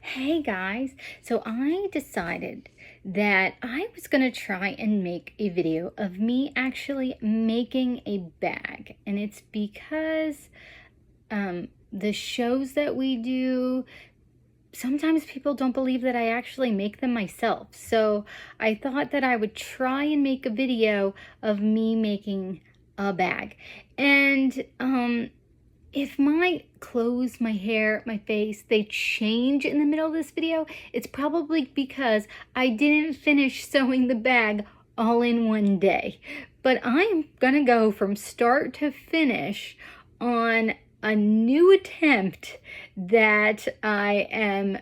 Hey guys, so I decided that I was going to try and make a video of me actually making a bag. And it's because the shows that we do, sometimes people don't believe that I actually make them myself. So I thought that I would try and make a video of me making a bag. And if my clothes, my hair, my face, they change in the middle of this video, it's probably because I didn't finish sewing the bag all in one day. But I'm gonna go from start to finish on a new attempt that I am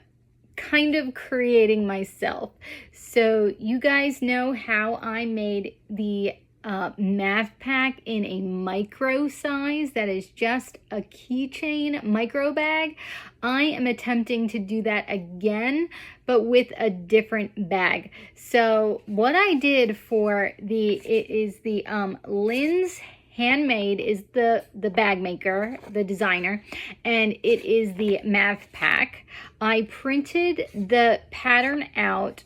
kind of creating myself. So you guys know how I made the math pack in a micro size that is just a keychain micro bag. I am attempting to do that again, but with a different bag. So what I did for the Lynn's Handmade is the bag maker, the designer, and it is the math pack. I printed the pattern out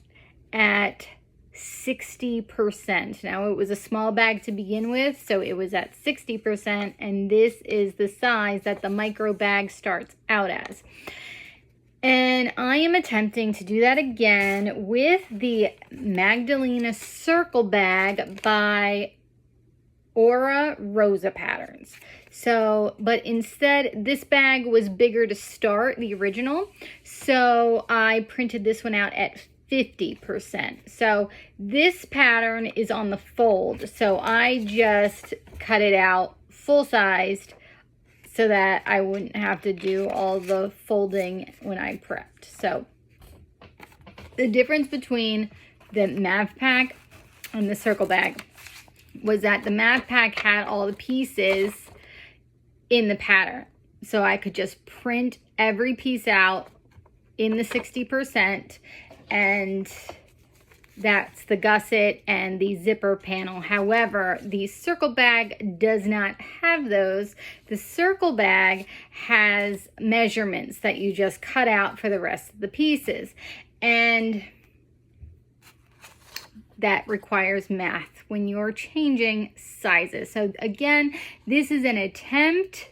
at 60%. Now it was a small bag to begin with, so it was at 60%, and this is the size that the micro bag starts out as. And I am attempting to do that again with the Magdalena Circle Bag by Oro Rosa Patterns. So, but instead, this bag was bigger to start, the original, so I printed this one out at 50%. So this pattern is on the fold, so I just cut it out full-sized so that I wouldn't have to do all the folding when I prepped. So the difference between the math pack and the circle bag was that the math pack had all the pieces in the pattern, so I could just print every piece out in the 60%, and that's the gusset and the zipper panel. However, the circle bag does not have those. The circle bag has measurements that you just cut out for the rest of the pieces, and that requires math when you're changing sizes. So again, this is an attempt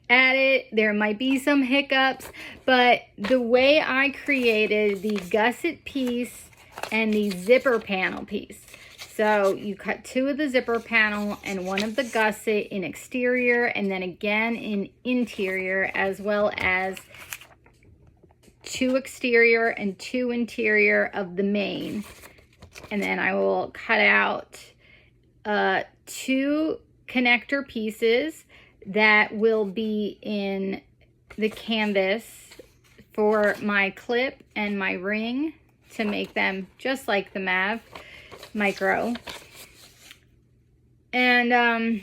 at it. There might be some hiccups, but the way I created the gusset piece and the zipper panel piece. So you cut two of the zipper panel and one of the gusset in exterior, and then again in interior, as well as two exterior and two interior of the main. And then I will cut out two connector pieces that will be in the canvas for my clip and my ring to make them just like the Mav Micro. And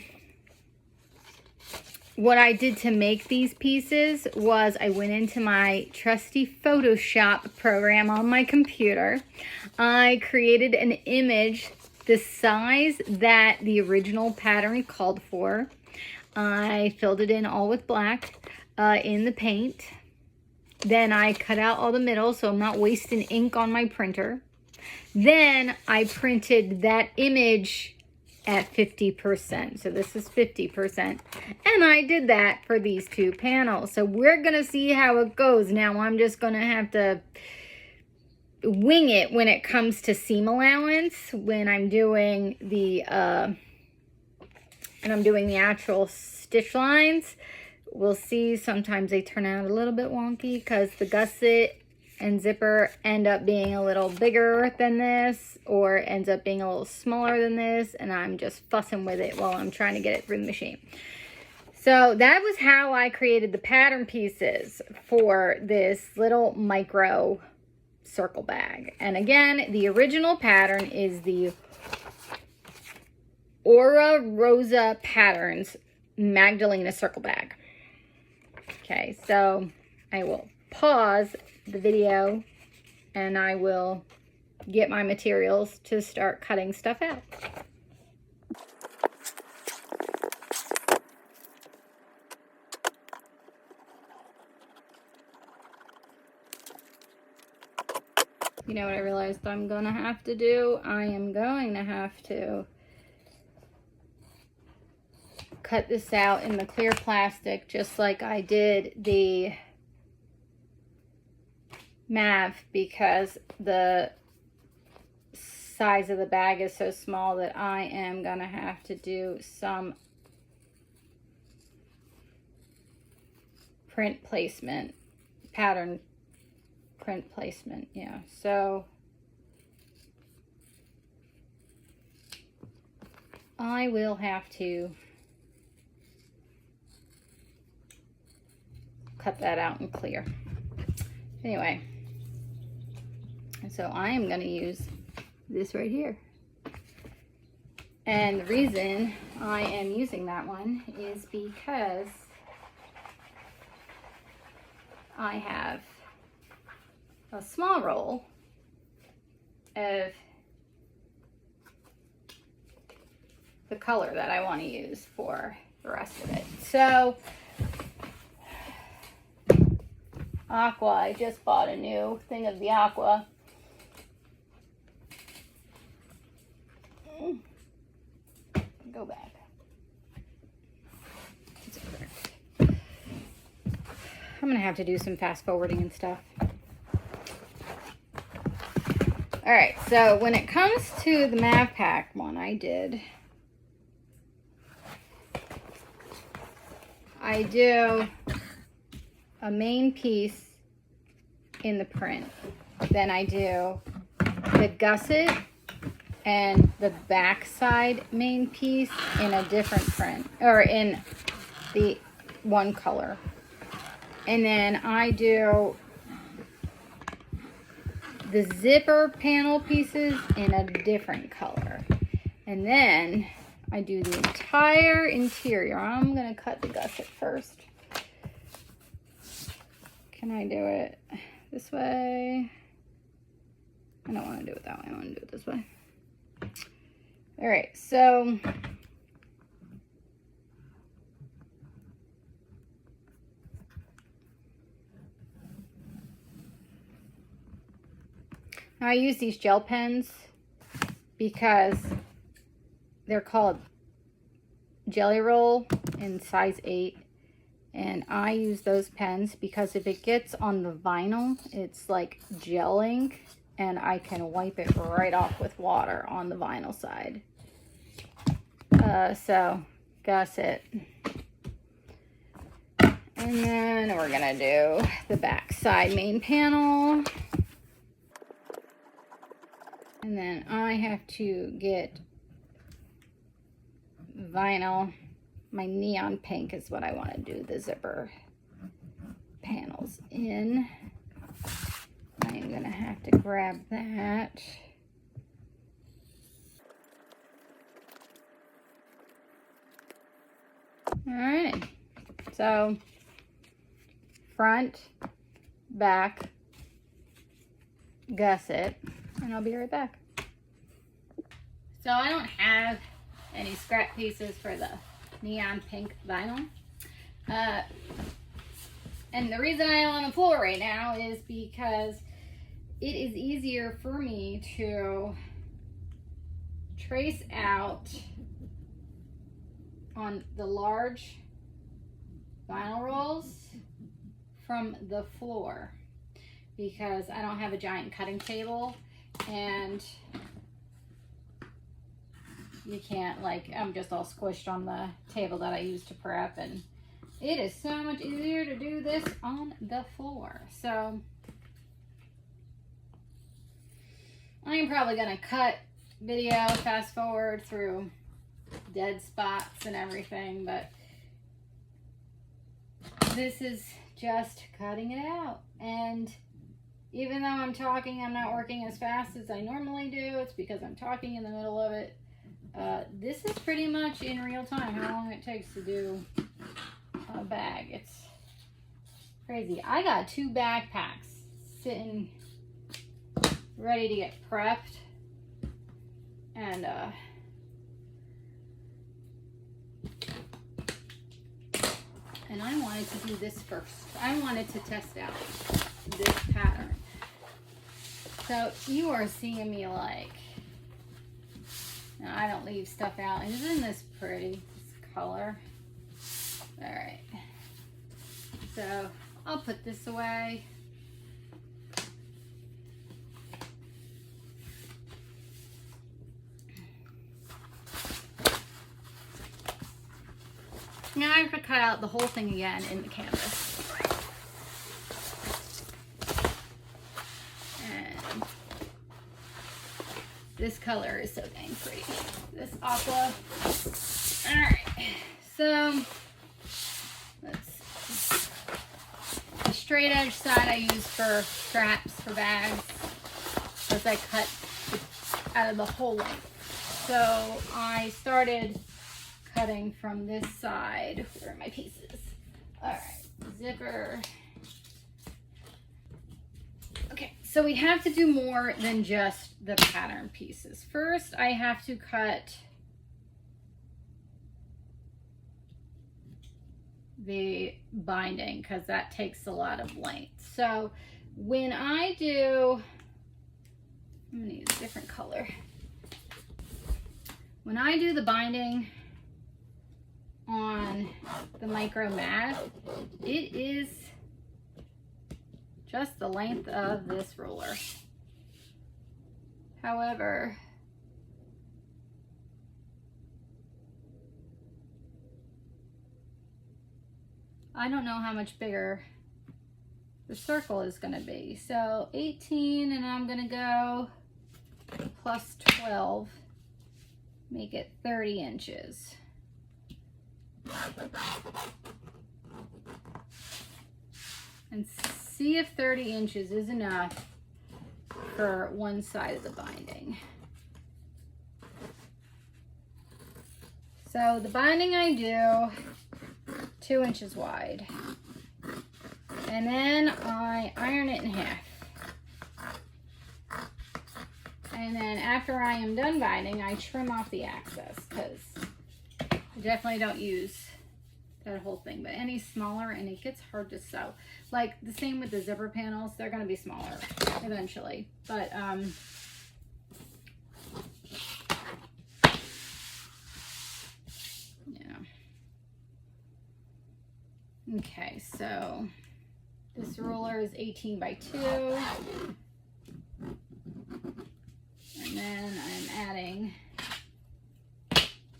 what I did to make these pieces was I went into my trusty Photoshop program on my computer. I created an image the size that the original pattern called for. I filled it in all with black in the paint. Then I cut out all the middle so I'm not wasting ink on my printer. Then I printed that image at 50%. So this is 50%. And I did that for these two panels. So we're going to see how it goes. Now I'm just going to have to wing it when it comes to seam allowance when I'm doing the actual stitch lines. We'll see. Sometimes they turn out a little bit wonky because the gusset and zipper end up being a little bigger than this, or ends up being a little smaller than this, and I'm just fussing with it while I'm trying to get it through the machine. So that was how I created the pattern pieces for this little micro circle bag. And again, the original pattern is the Oro Rosa Patterns Magdalena Circle Bag. Okay, so I will pause the video and I will get my materials to start cutting stuff out. You know what I realized I'm gonna have to do? I am going to have to cut this out in the clear plastic, just like I did the MAV, because the size of the bag is so small that I am gonna have to do some print placement, pattern print placement. Yeah, so I will have to cut that out and clear. Anyway, so I am going to use this right here. And the reason I am using that one is because I have a small roll of the color that I want to use for the rest of it. So aqua, I just bought a new thing of the aqua. Go back. I'm gonna have to do some fast forwarding and stuff. All right, so when it comes to the Mav Pack one I do a main piece in the print. Then I do the gusset and the backside main piece in a different print, or in the one color. And then I do the zipper panel pieces in a different color. And then I do the entire interior. I'm gonna cut the gusset first. Can I do it this way? I don't want to do it that way. I want to do it this way. All right, so now I use these gel pens because they're called Jelly Roll in size 8. And I use those pens because if it gets on the vinyl, it's like gelling, and I can wipe it right off with water on the vinyl side. So, gusset. And then we're gonna do the back side main panel. And then I have to get vinyl. My neon pink is what I want to do the zipper panels in. I'm gonna have to grab that. All right, so front, back, gusset, and I'll be right back. So I don't have any scrap pieces for the neon pink vinyl. And the reason I am on the floor right now is because it is easier for me to trace out on the large vinyl rolls from the floor, because I don't have a giant cutting table, and you can't, like, I'm just all squished on the table that I use to prep, and it is so much easier to do this on the floor. So I'm probably gonna cut video, fast forward through dead spots and everything, but this is just cutting it out. And even though I'm talking, I'm not working as fast as I normally do. It's because I'm talking in the middle of it. This is pretty much in real time how long it takes to do a bag. It's crazy. I got 2 backpacks sitting ready to get prepped, and I wanted to do this first. I wanted to test out this pattern. So you are seeing me like, now I don't leave stuff out. And isn't this pretty, this color? All right. So I'll put this away. Now I have to cut out the whole thing again in the canvas. And this color is so dang pretty. This aqua. All right, so the straight edge side I use for straps for bags, because I cut out of the whole length. So I started cutting from this side. Where are my pieces? All right, zipper. Okay, so we have to do more than just the pattern pieces. First, I have to cut the binding because that takes a lot of length. So when I do, I'm gonna use a different color. When I do the binding on the micro mat, it is just the length of this ruler. However, I don't know how much bigger the circle is going to be. So 18, and I'm going to go plus 12, make it 30 inches. And see if 30 inches is enough for one side of the binding. So the binding I do 2 inches wide, and then I iron it in half. And then after I am done binding, I trim off the excess, because I definitely don't use that whole thing, but any smaller, and it gets hard to sew. Like the same with the zipper panels, they're going to be smaller eventually, but yeah. Okay, so this ruler is 18 by 2, and then I'm adding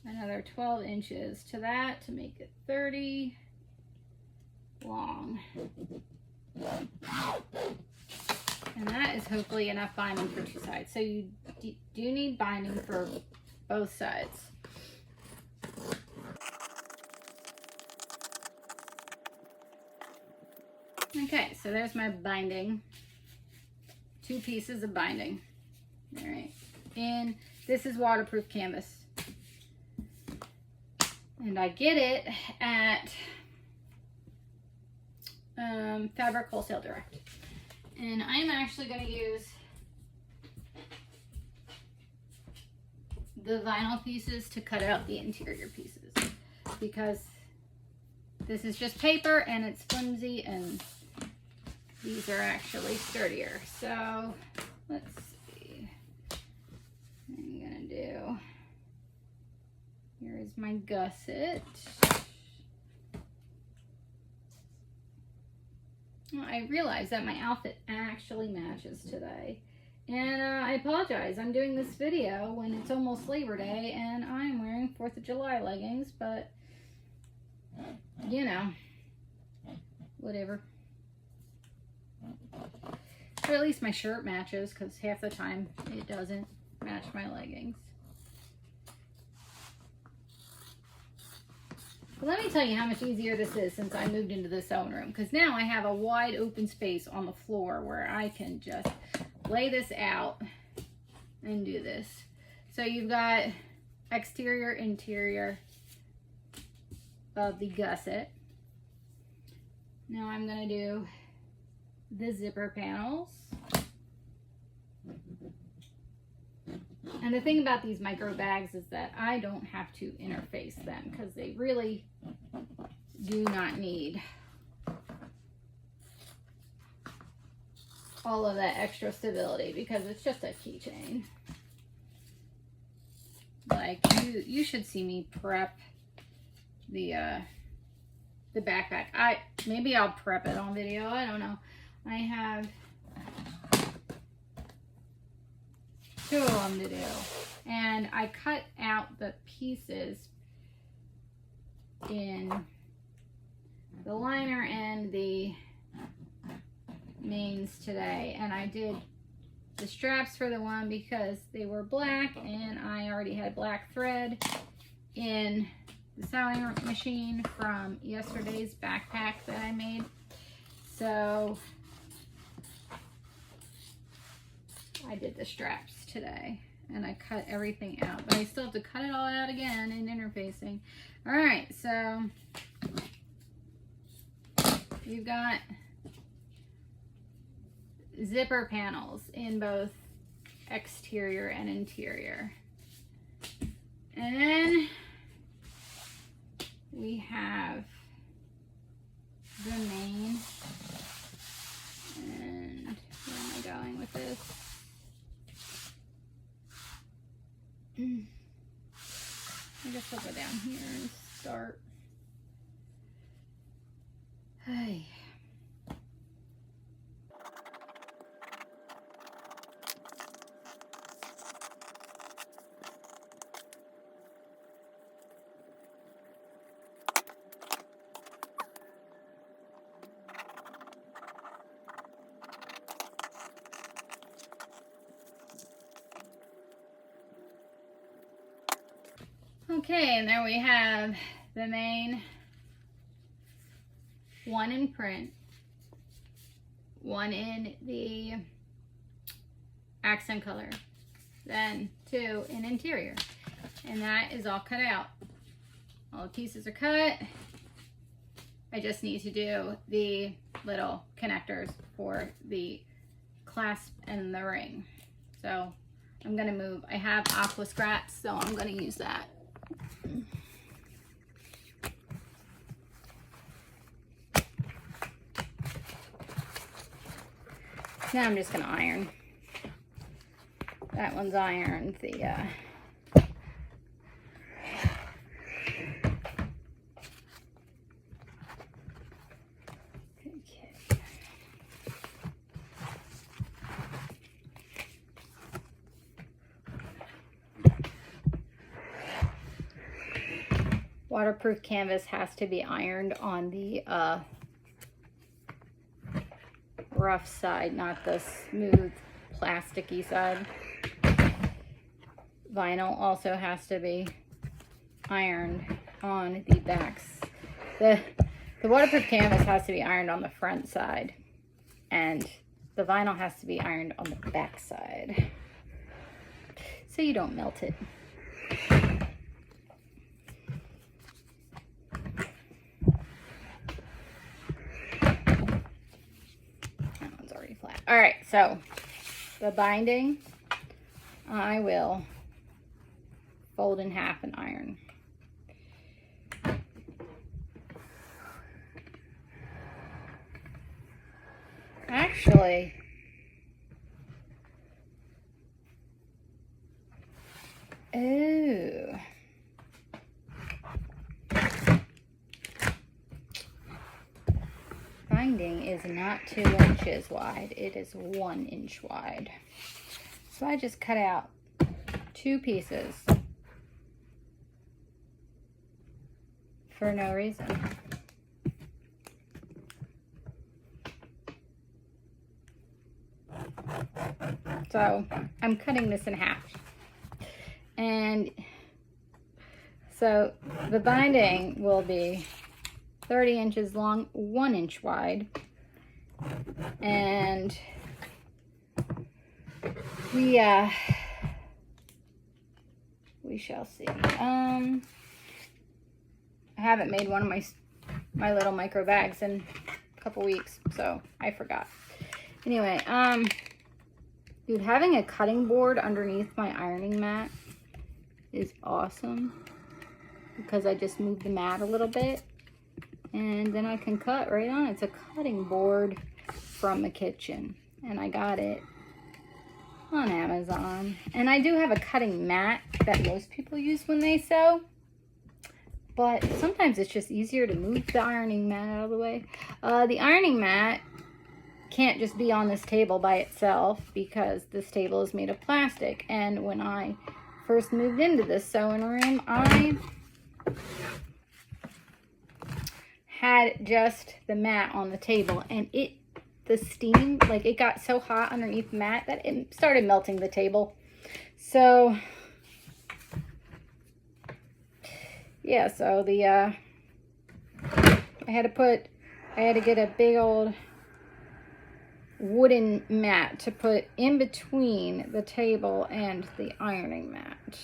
another 12 inches to that to make it 30 long. And that is hopefully enough binding for 2 sides. So you do need binding for both sides. Okay, so there's my binding. 2 pieces of binding. All right. And this is waterproof canvas. And I get it at Fabric Wholesale Direct. And I'm actually going to use the vinyl pieces to cut out the interior pieces, because this is just paper and it's flimsy, and these are actually sturdier. So let's see what I'm going to do. Here is my gusset. Well, I realized that my outfit actually matches today. And I apologize. I'm doing this video when it's almost Labor Day and I'm wearing 4th of July leggings, but you know, whatever. Or at least my shirt matches, because half the time it doesn't match my leggings. Let me tell you how much easier this is since I moved into the sewing room, because now I have a wide open space on the floor where I can just lay this out and do this. So you've got exterior, interior of the gusset. Now I'm going to do the zipper panels. And the thing about these micro bags is that I don't have to interface them, because they really do not need all of that extra stability because it's just a keychain. Like, you should see me prep the backpack. Maybe I'll prep it on video. I don't know. I have 2 of them to do, and I cut out the pieces in the liner and the mains today, and I did the straps for the one because they were black and I already had black thread in the sewing machine from yesterday's backpack that I made. So I did the straps today and I cut everything out, but I still have to cut it all out again in interfacing. All right, so you've got zipper panels in both exterior and interior. And then we have the main. And where am I going with this? I guess I'll go down here and start. Hey. Okay, and there we have the main, 1 in print, 1 in the accent color, then 2 in interior, and that is all cut out. All the pieces are cut. I just need to do the little connectors for the clasp and the ring. So I'm gonna move. I have aqua scraps, so I'm gonna use that. Now I'm just gonna iron. That one's ironed. The waterproof canvas has to be ironed on the rough side, not the smooth plasticky side. Vinyl also has to be ironed on the backs. The waterproof canvas has to be ironed on the front side, and the vinyl has to be ironed on the back side so you don't melt it. All right, so the binding, I will fold in half and iron. Actually, oh. Binding is not 2 inches wide, it is 1 inch wide. So I just cut out 2 pieces for no reason. So I'm cutting this in half. And so the binding will be 30 inches long, 1 inch wide, and we shall see. I haven't made one of my little micro bags in a couple weeks, so I forgot. Anyway, dude, having a cutting board underneath my ironing mat is awesome because I just move the mat a little bit. And then I can cut right on. It's a cutting board from the kitchen. and I got it on Amazon. And I do have a cutting mat that most people use when they sew, but sometimes it's just easier to move the ironing mat out of the way. The ironing mat can't just be on this table by itself because this table is made of plastic. And when I first moved into this sewing room, I had just the mat on the table, and the steam, like, it got so hot underneath the mat that it started melting the table. So yeah, so I had to get a big old wooden mat to put in between the table and the ironing mat,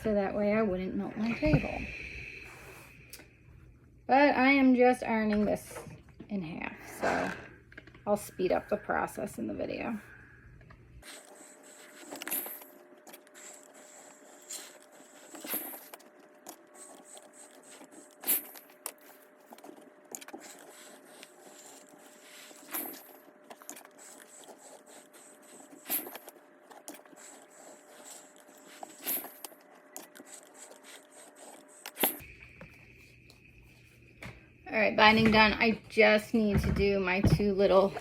so that way I wouldn't melt my table. But I am just ironing this in half, so I'll speed up the process in the video. All right, binding done. I just need to do my 2 little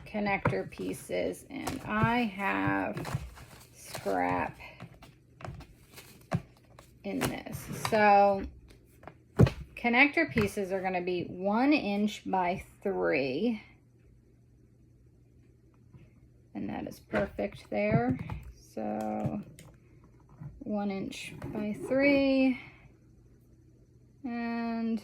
connector pieces, and I have scrap in this. So connector pieces are going to be 1 inch by 3, and that is perfect there. So 1 inch by 3 and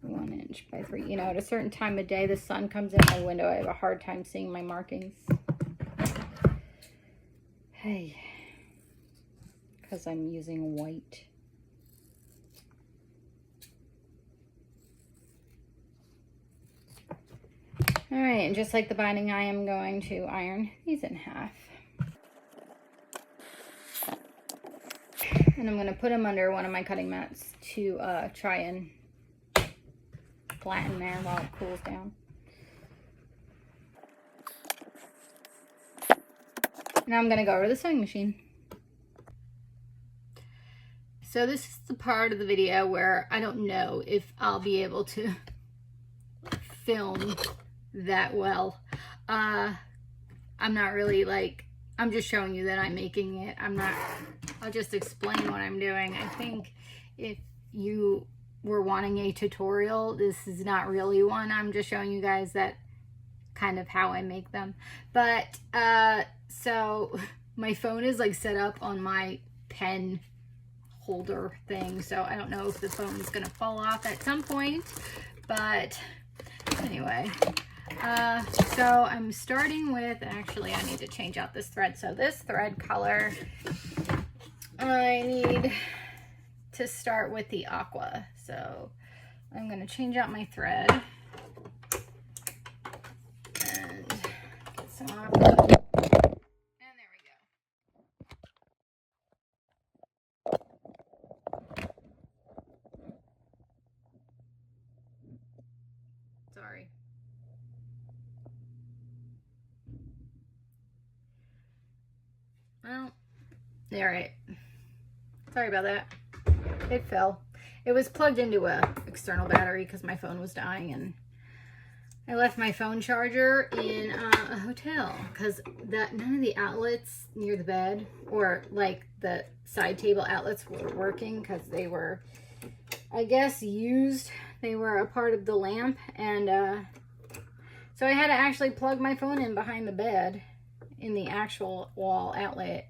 1 inch by 3. You know, at a certain time of day, the sun comes in my window. I have a hard time seeing my markings. Hey, because I'm using white. All right, and just like the binding, I am going to iron these in half. And I'm going to put them under one of my cutting mats to try and flatten there while it cools down. Now I'm going to go over to the sewing machine. So this is the part of the video where I don't know if I'll be able to film that well. I'm not really, like, I'm just showing you that I'm making it. I'll just explain what I'm doing. I think if you were wanting a tutorial, this is not really one. I'm just showing you guys that kind of how I make them. But so my phone is like set up on my pen holder thing, so I don't know if the phone is gonna fall off at some point, but anyway, so I'm starting with, actually I need to change out this thread. So this thread color, I need to start with the aqua. So I'm going to change out my thread and get some aqua. And there we go. Sorry. Well, all right. Sorry about that. It fell. It was plugged into a external battery because my phone was dying, and I left my phone charger in a hotel because none of the outlets near the bed, or like the side table outlets, were working because they were, I guess, used. They were a part of the lamp, and so I had to actually plug my phone in behind the bed in the actual wall outlet.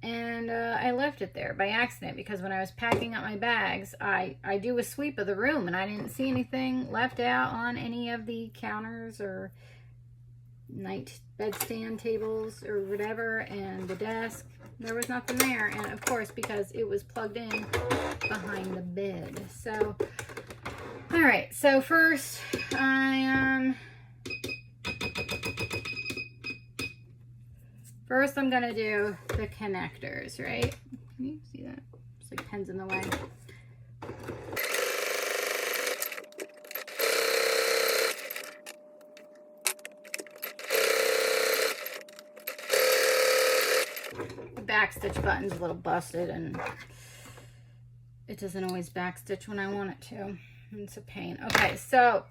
And I left it there by accident because when I was packing up my bags, I do a sweep of the room and I didn't see anything left out on any of the counters or night bedstand tables or whatever, and the desk. There was nothing there, and of course, because it was plugged in behind the bed. So, all right. So first, First, I'm going to do the connectors, right? Can you see that? It's like pens in the way. backstitch button's a little busted and it doesn't always backstitch when I want it to. It's a pain. Okay, so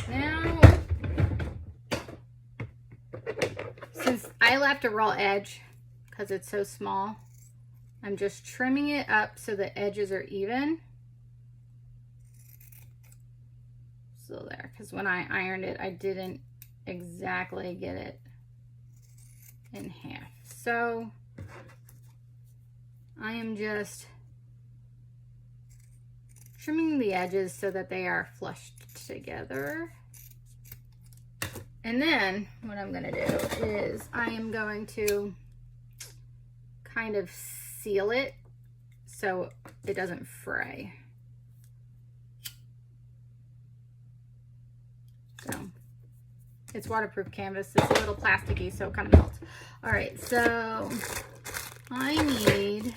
now, since I left a raw edge because it's so small, I'm just trimming it up so the edges are even. So there, because when I ironed it, I didn't exactly get it in half. So I am just trimming the edges so that they are flushed together. And then what I'm going to do is I am going to kind of seal it so it doesn't fray. So it's waterproof canvas. It's a little plasticky, so it kind of melts. All right, so I need,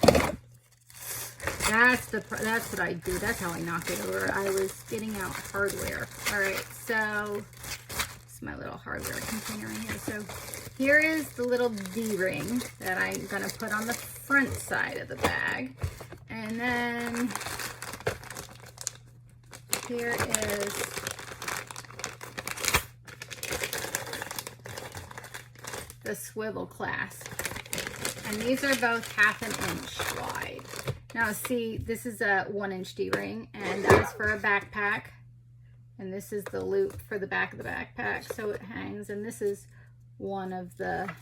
that's what I do. That's how I knocked it over. I was getting out hardware. All right, so it's my little hardware container in here. So here is the little D-ring that I'm gonna put on the front side of the bag. And then here is the swivel clasp. And these are both 1/2 inch wide. Now see, this is a 1-inch D-ring, and that is for a backpack. And this is the loop for the back of the backpack, so it hangs. And this is one of the,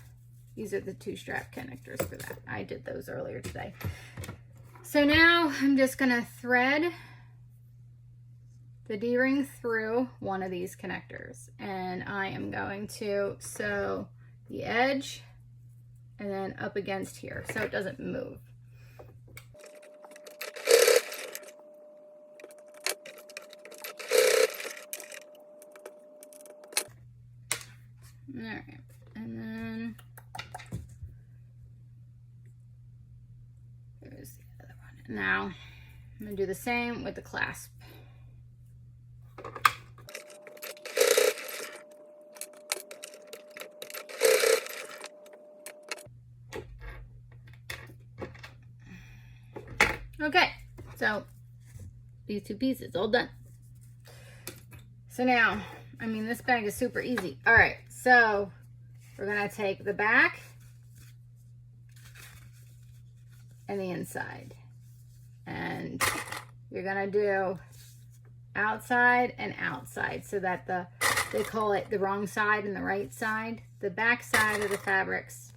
these are the 2 strap connectors for that. I did those earlier today. So now I'm just gonna thread the D-ring through one of these connectors. And I am going to sew the edge and then up against here so it doesn't move. All right, and then there's the other one. Now I'm gonna do the same with the clasp. Okay, so these 2 pieces all done. So now, I mean, this bag is super easy. All right, so we're gonna take the back and the inside, and you're gonna do outside and outside so that they call it the wrong side and the right side. The back side of the fabrics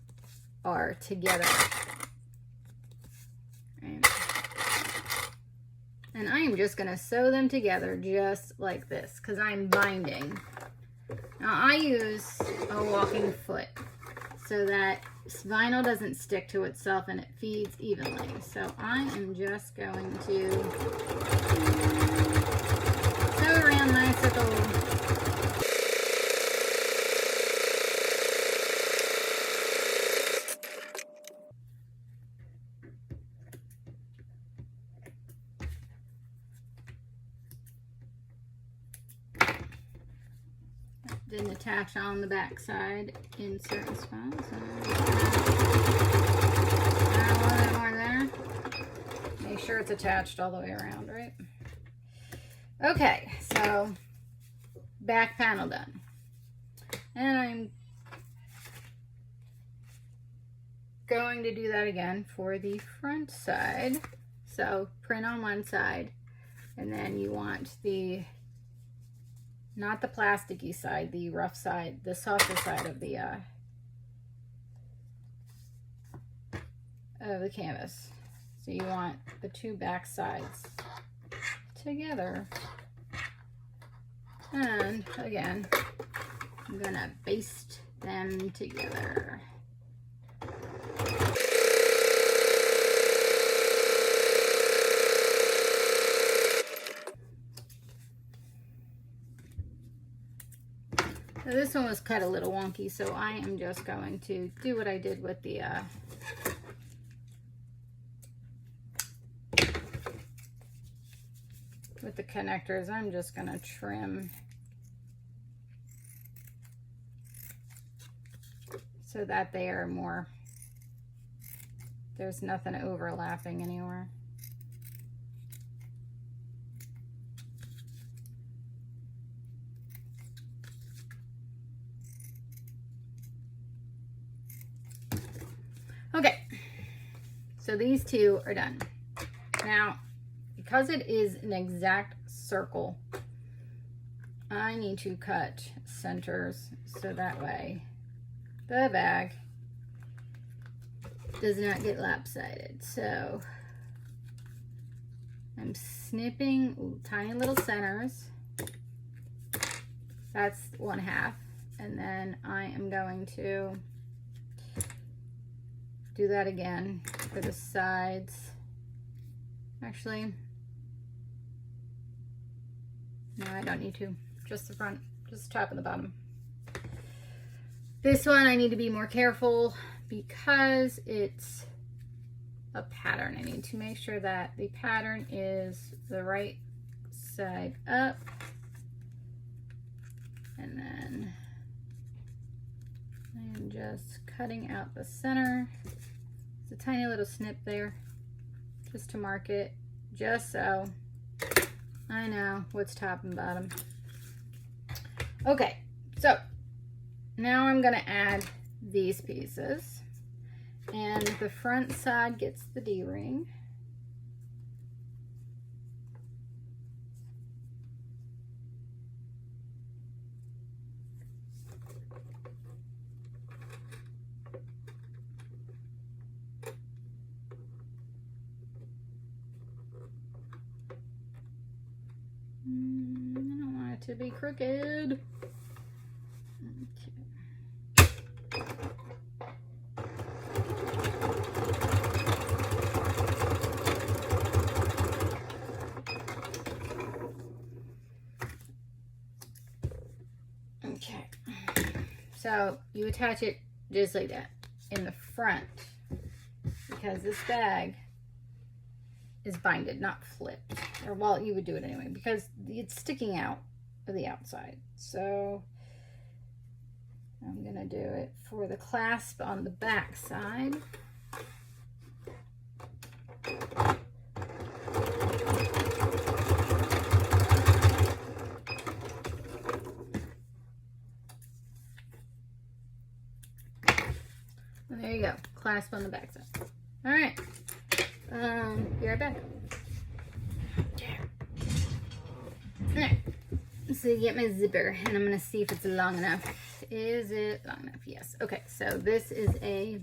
are together. And I am just gonna sew them together just like this because I'm binding. Now I use a walking foot so that vinyl doesn't stick to itself and it feeds evenly. So I am just going to sew around my circle. Didn't attach on the back side in certain spots. Add a little bit more there. Make sure it's attached all the way around, right? Okay, so back panel done. And I'm going to do that again for the front side. So print on one side, and then you want the, not the plasticky side, the rough side, the softer side of the canvas. So you want the 2 back sides together. And again, I'm gonna baste them together. So this one was cut a little wonky, so I am just going to do what I did with the connectors. I'm just going to trim so that they are more there's nothing overlapping anywhere. Okay, so these two are done. Now, because it is an exact circle, I need to cut centers so that way the bag does not get lopsided. So I'm snipping tiny little centers. That's 1/2. And then I am going to do that again for the sides. Actually, no, I don't need to. Just the front, just the top and the bottom. This one I need to be more careful because it's a pattern. I need to make sure that the pattern is the right side up. And then I'm just cutting out the center. It's a tiny little snip there, just to mark it, just so I know what's top and bottom. Okay, so now I'm gonna add these pieces, and the front side gets the D-ring. I don't want it to be crooked. Okay, so you attach it just like that in the front because this bag is binded, not flipped. Or, well, you would do it anyway because it's sticking out of the outside. So I'm gonna do it for the clasp on the back side. And there you go, clasp on the back side. All right, be right back. Alright, so you get my zipper, and I'm gonna see if it's long enough. Is it long enough? Yes. Okay, so this is a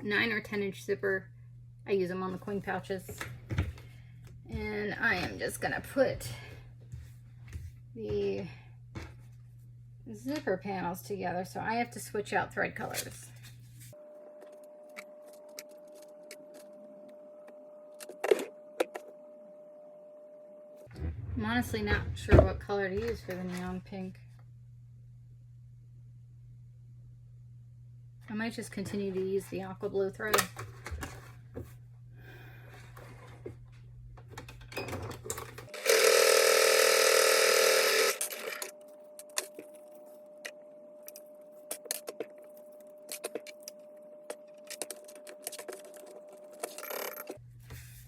9 or 10-inch zipper. I use them on the coin pouches. And I am just gonna put the zipper panels together, so I have to switch out thread colors. I'm honestly not sure what color to use for the neon pink. I might just continue to use the aqua blue thread.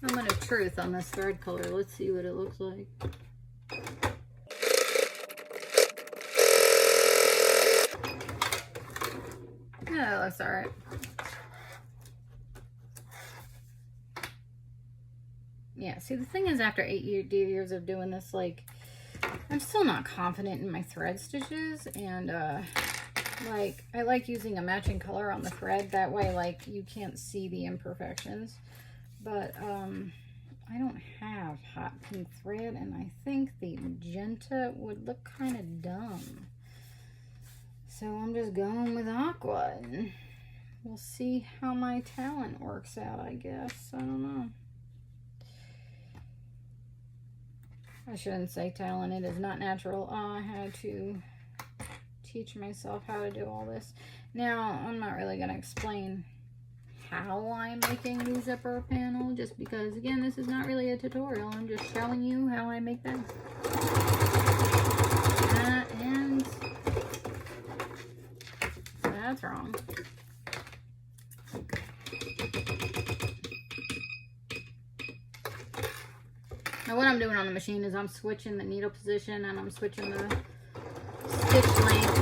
Moment of truth on this thread color. Let's see what it looks like. Yeah, that looks alright. Yeah, see, the thing is, after 8 years of doing this, like, I'm still not confident in my thread stitches, and like, I like using a matching color on the thread. That way, like, you can't see the imperfections. But I don't have hot pink thread, and I think the magenta would look kind of dumb. So I'm just going with aqua, and we'll see how my talent works out, I guess. I don't know. I shouldn't say talent. It is not natural. I had to teach myself how to do all this. Now, I'm not really going to explain how I'm making the zipper panel, just because, again, this is not really a tutorial. I'm just showing you how I make them. And that's wrong. And what I'm doing on the machine is I'm switching the needle position and I'm switching the stitch length.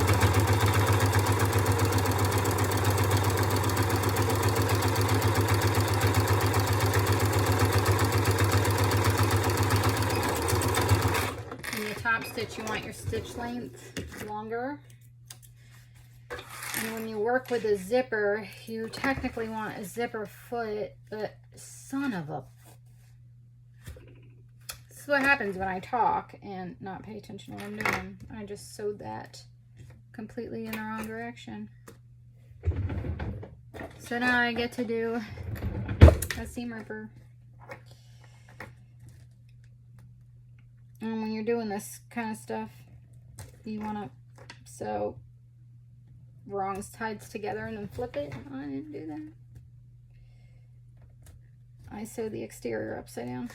In your top stitch, you want your stitch length longer. And when you work with a zipper, you technically want a zipper foot, but son of a... This is what happens when I talk and not pay attention to what I'm doing. I just sewed that completely in the wrong direction. So now I get to do a seam ripper. And when you're doing this kind of stuff, you want to sew wrong sides together and then flip it. I didn't do that. I sewed the exterior upside down.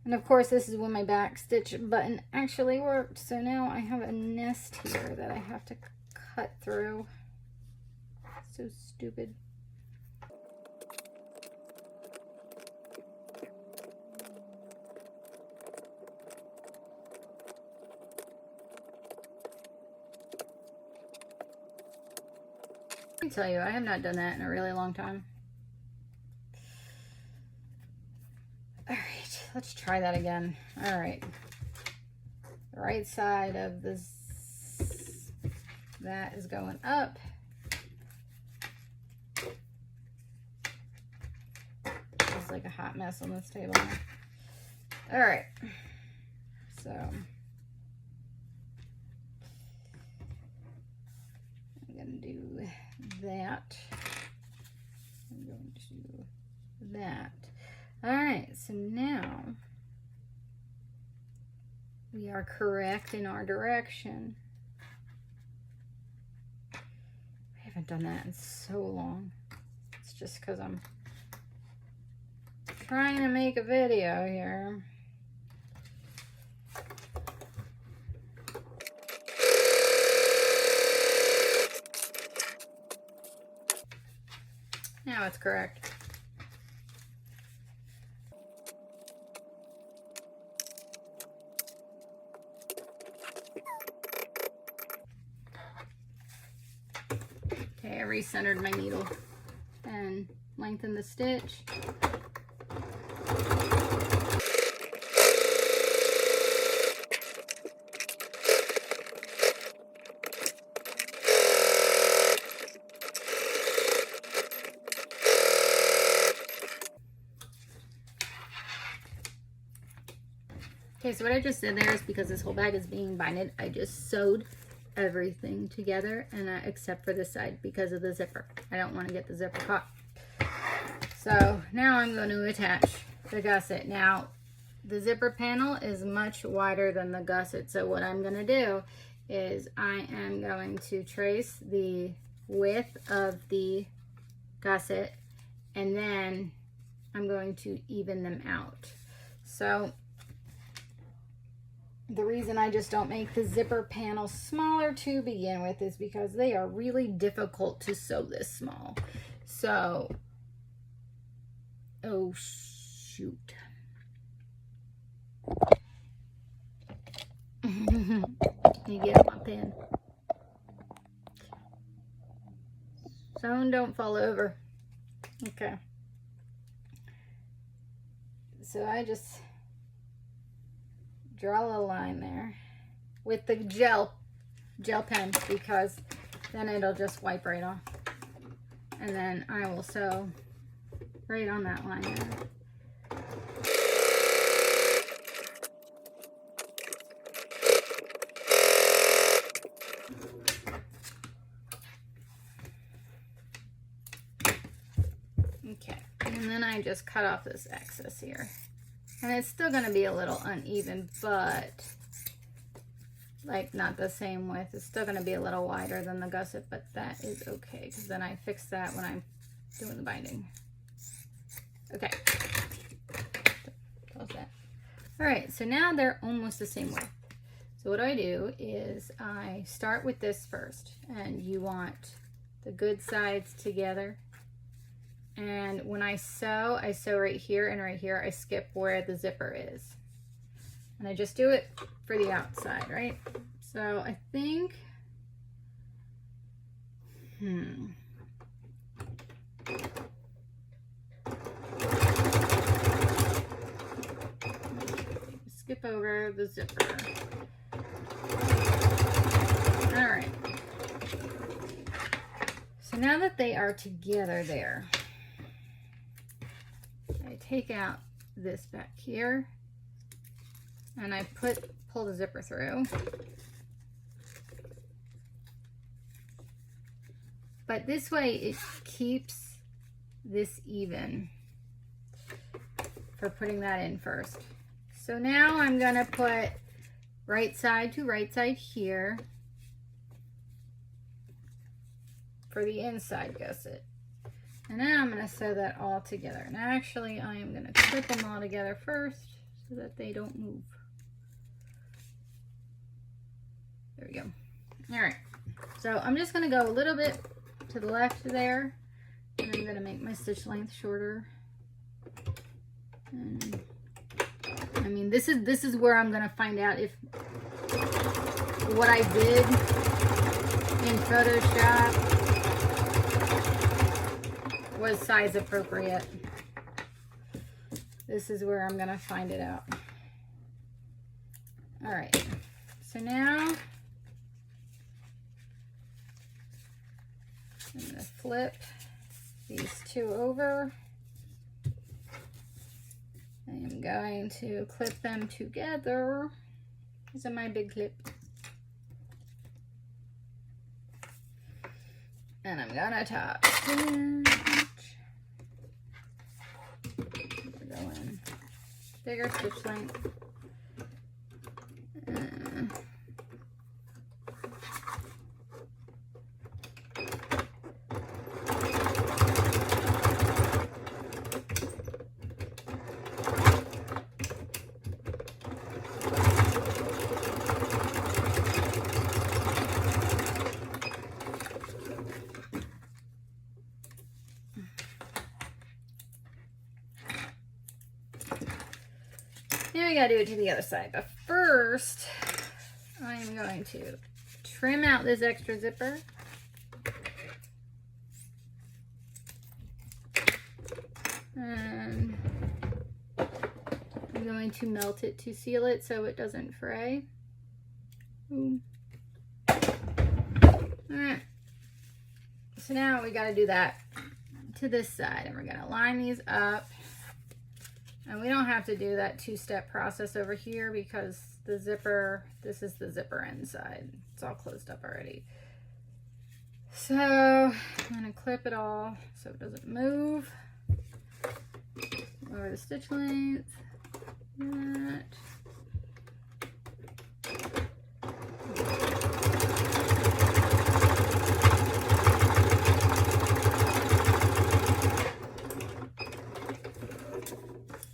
And of course, this is when my back stitch button actually worked. So now I have a nest here that I have to cut through. So stupid. I tell you, I have not done that in a really long time. All right, let's try that again. All right, the right side of this, that is going up. It's like a hot mess on this table now. All right, so I'm gonna do that. I'm going to do that. All right, so now we are correct in our direction. I haven't done that in so long. It's just because I'm trying to make a video here. Now it's correct. Okay, I recentered my needle and lengthened the stitch. Okay, so what I just did there is because this whole bag is being binded, I just sewed everything together, and except for this side because of the zipper. I don't want to get the zipper caught. So now I'm going to attach the gusset. Now the zipper panel is much wider than the gusset, so what I'm going to do is I am going to trace the width of the gusset, and then I'm going to even them out. So the reason I just don't make the zipper panel smaller to begin with is because they are really difficult to sew this small. So, oh shoot. You get my pen. Sew don't fall over. Okay. So I just draw a line there with the gel pen, because then it'll just wipe right off. And then I will sew right on that line there. Okay, and then I just cut off this excess here. And it's still going to be a little uneven, but like not the same width. It's still going to be a little wider than the gusset, but that is okay, because then I fix that when I'm doing the binding. Okay. Close that. All right, so now they're almost the same width. So what I do is I start with this first, and you want the good sides together. And when I sew right here and right here. I skip where the zipper is. And I just do it for the outside, right? So I think, skip over the zipper. All right. So now that they are together there, I take out this back here and I pull the zipper through. But this way it keeps this even for putting that in first. So now I'm gonna put right side to right side here for the inside gusset. And now I'm gonna sew that all together. And actually I am gonna clip them all together first so that they don't move. There we go. All right, so I'm just gonna go a little bit to the left there, and I'm gonna make my stitch length shorter. And I mean, this is where I'm gonna find out if what I did in Photoshop was size appropriate. This is where I'm gonna find it out. All right, so now I'm going to flip these two over. I am going to clip them together. These are my big clip. And I'm going to top stitch. We're going bigger stitch length. Now we gotta do it to the other side, but first I am going to trim out this extra zipper. And I'm going to melt it to seal it so it doesn't fray. Boom. Alright. So now we gotta do that to this side, and we're gonna line these up. And we don't have to do that two-step process over here because the zipper, this is the zipper inside. It's all closed up already. So I'm gonna clip it all so it doesn't move. Over the stitch length. That.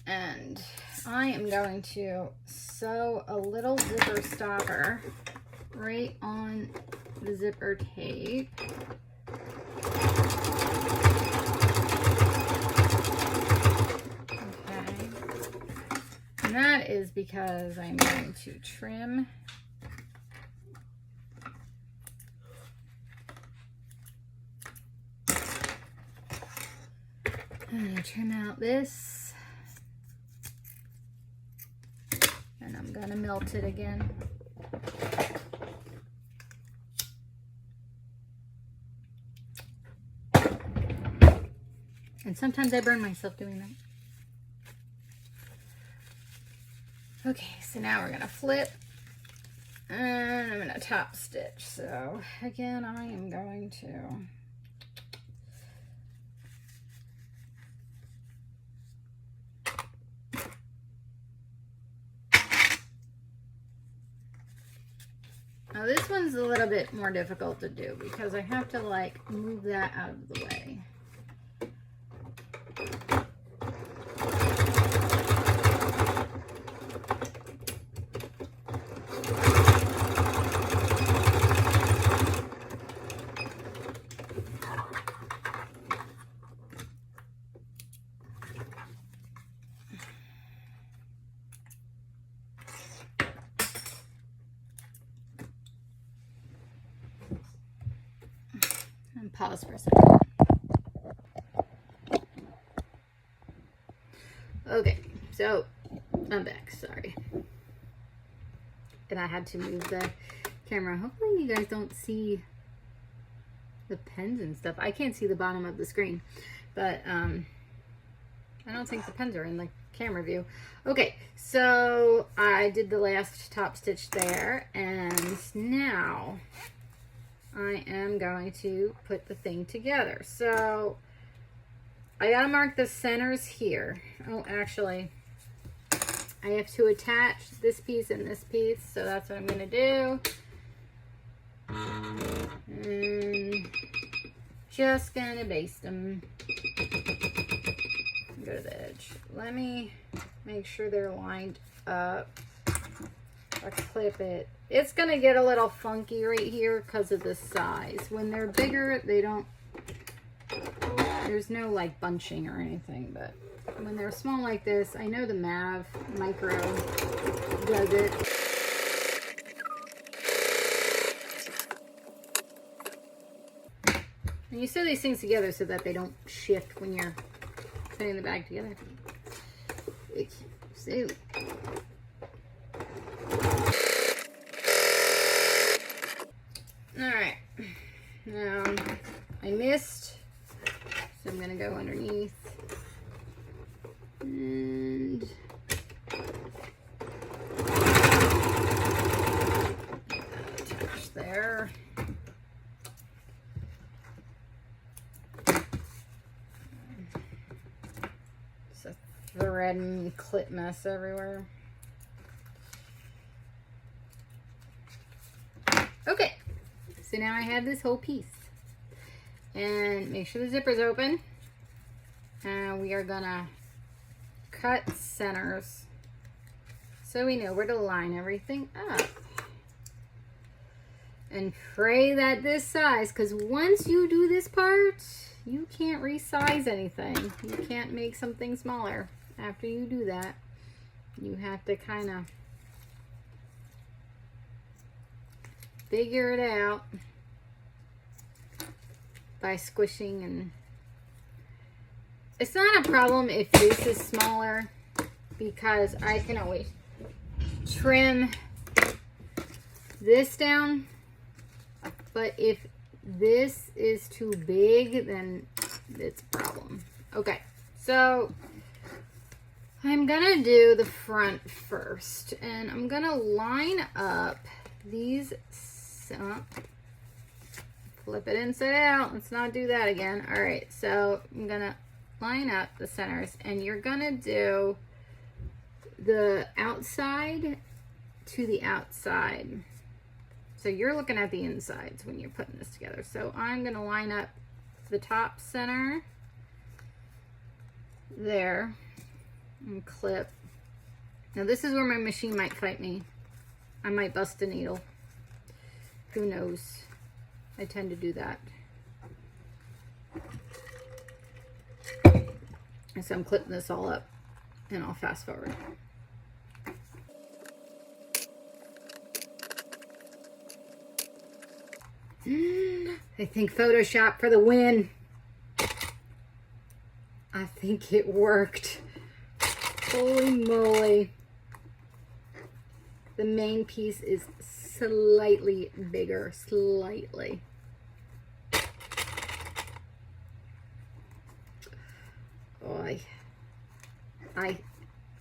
And I am going to sew a little zipper stopper right on the zipper tape. Okay. And that is because I'm going to trim out this, and I'm gonna melt it again. And sometimes I burn myself doing that. Okay, so now we're gonna flip, and I'm gonna top stitch. So again, I am going to now this one's a little bit more difficult to do because I have to like move that out of the way. pause for a second. Okay, so I'm back, sorry. And I had to move the camera. Hopefully you guys don't see the pens and stuff. I can't see the bottom of the screen, but I don't think the pens are in the camera view. Okay, so I did the last top stitch there, and now I am going to put the thing together. So I gotta mark the centers here. Oh, actually, I have to attach this piece and this piece, so that's what I'm gonna do. And just gonna baste them. Go to the edge. Let me make sure they're lined up. I clip it. It's gonna get a little funky right here because of the size. When they're bigger, they don't, there's no like bunching or anything, but when they're small like this, I know the Mav Micro does it. And you sew these things together so that they don't shift when you're putting the bag together. So, alright, now I missed, so I'm going to go underneath and attach there. It's a thread and clip mess everywhere. Okay, so now I have this whole piece. And make sure the zipper's open. And we are gonna cut centers so we know where to line everything up. And pray that this size, because once you do this part, you can't resize anything. You can't make something smaller after you do that. You have to kind of figure it out by squishing, and it's not a problem if this is smaller because I can always trim this down, but if this is too big, then it's a problem. Okay, so I'm gonna do the front first, and I'm gonna line up these, flip it inside out. Let's not do that again. All right, so I'm gonna line up the centers, and you're gonna do the outside to the outside. So you're looking at the insides when you're putting this together. So I'm gonna line up the top center there and clip. Now this is where my machine might fight me. I might bust a needle. Who knows? I tend to do that. And so I'm clipping this all up, and I'll fast forward. I think Photoshop for the win. I think it worked. Holy moly. The main piece is slightly bigger, slightly.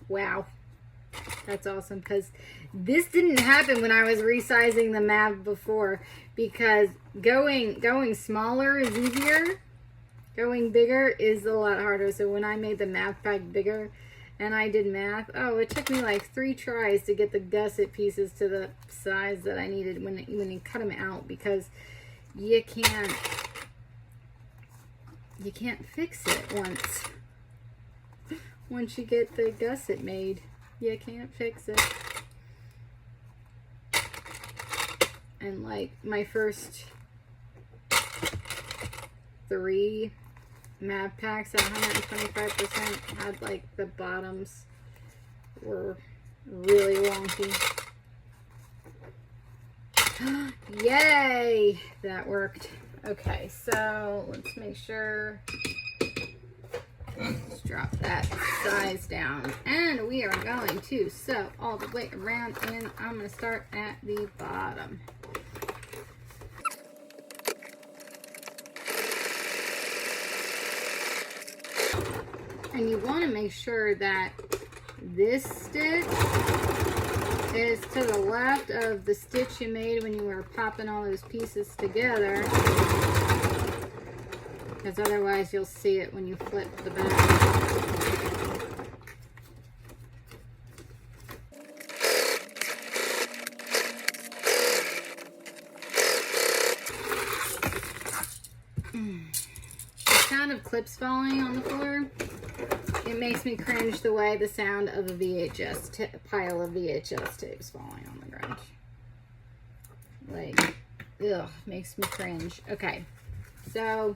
Wow. That's awesome, because this didn't happen when I was resizing the Mav before, because going smaller is easier. Going bigger is a lot harder. So when I made the Mav pack bigger and I did math, oh, it took me like 3 tries to get the gusset pieces to the size that I needed when you cut them out, because you can't fix it once you get the gusset made. You can't fix it. And like my first 3 Mav packs at 125% had like the bottoms were really wonky. Yay! That worked. Okay, so let's make sure, let's drop that size down. And we are going to sew all the way around, and I'm going to start at the bottom. And you want to make sure that this stitch is to the left of the stitch you made when you were popping all those pieces together, because otherwise you'll see it when you flip the bag. The sound of clips falling on the floor, it makes me cringe the way the sound of a VHS pile of VHS tapes falling on the ground. Like, ugh, makes me cringe. Okay, so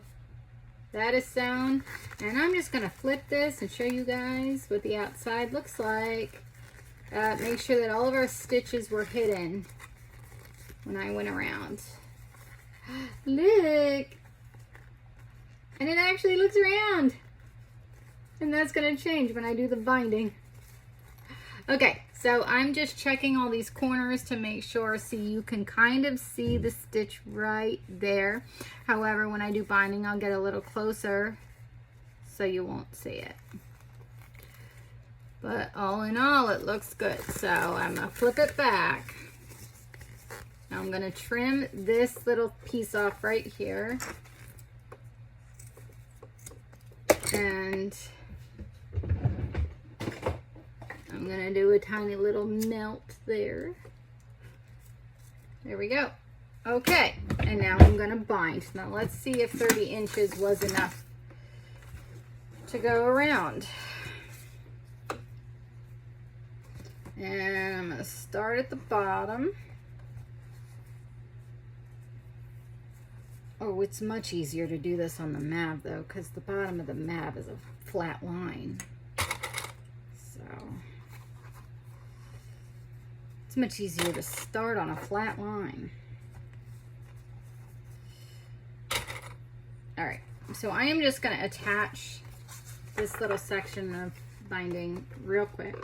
that is sewn, and I'm just gonna flip this and show you guys what the outside looks like. Make sure that all of our stitches were hidden when I went around. Look! And it actually looks round. And that's going to change when I do the binding. Okay, so I'm just checking all these corners to make sure. See, you can kind of see the stitch right there. However, when I do binding, I'll get a little closer so you won't see it. But all in all, it looks good. So I'm going to flip it back. Now I'm going to trim this little piece off right here. And I'm gonna do a tiny little melt there. There we go. Okay, and now I'm gonna bind. Now let's see if 30 inches was enough to go around. And I'm gonna start at the bottom. Oh, it's much easier to do this on the mab though, because the bottom of the mab is a flat line. So it's much easier to start on a flat line. All right, so I am just going to attach this little section of binding real quick.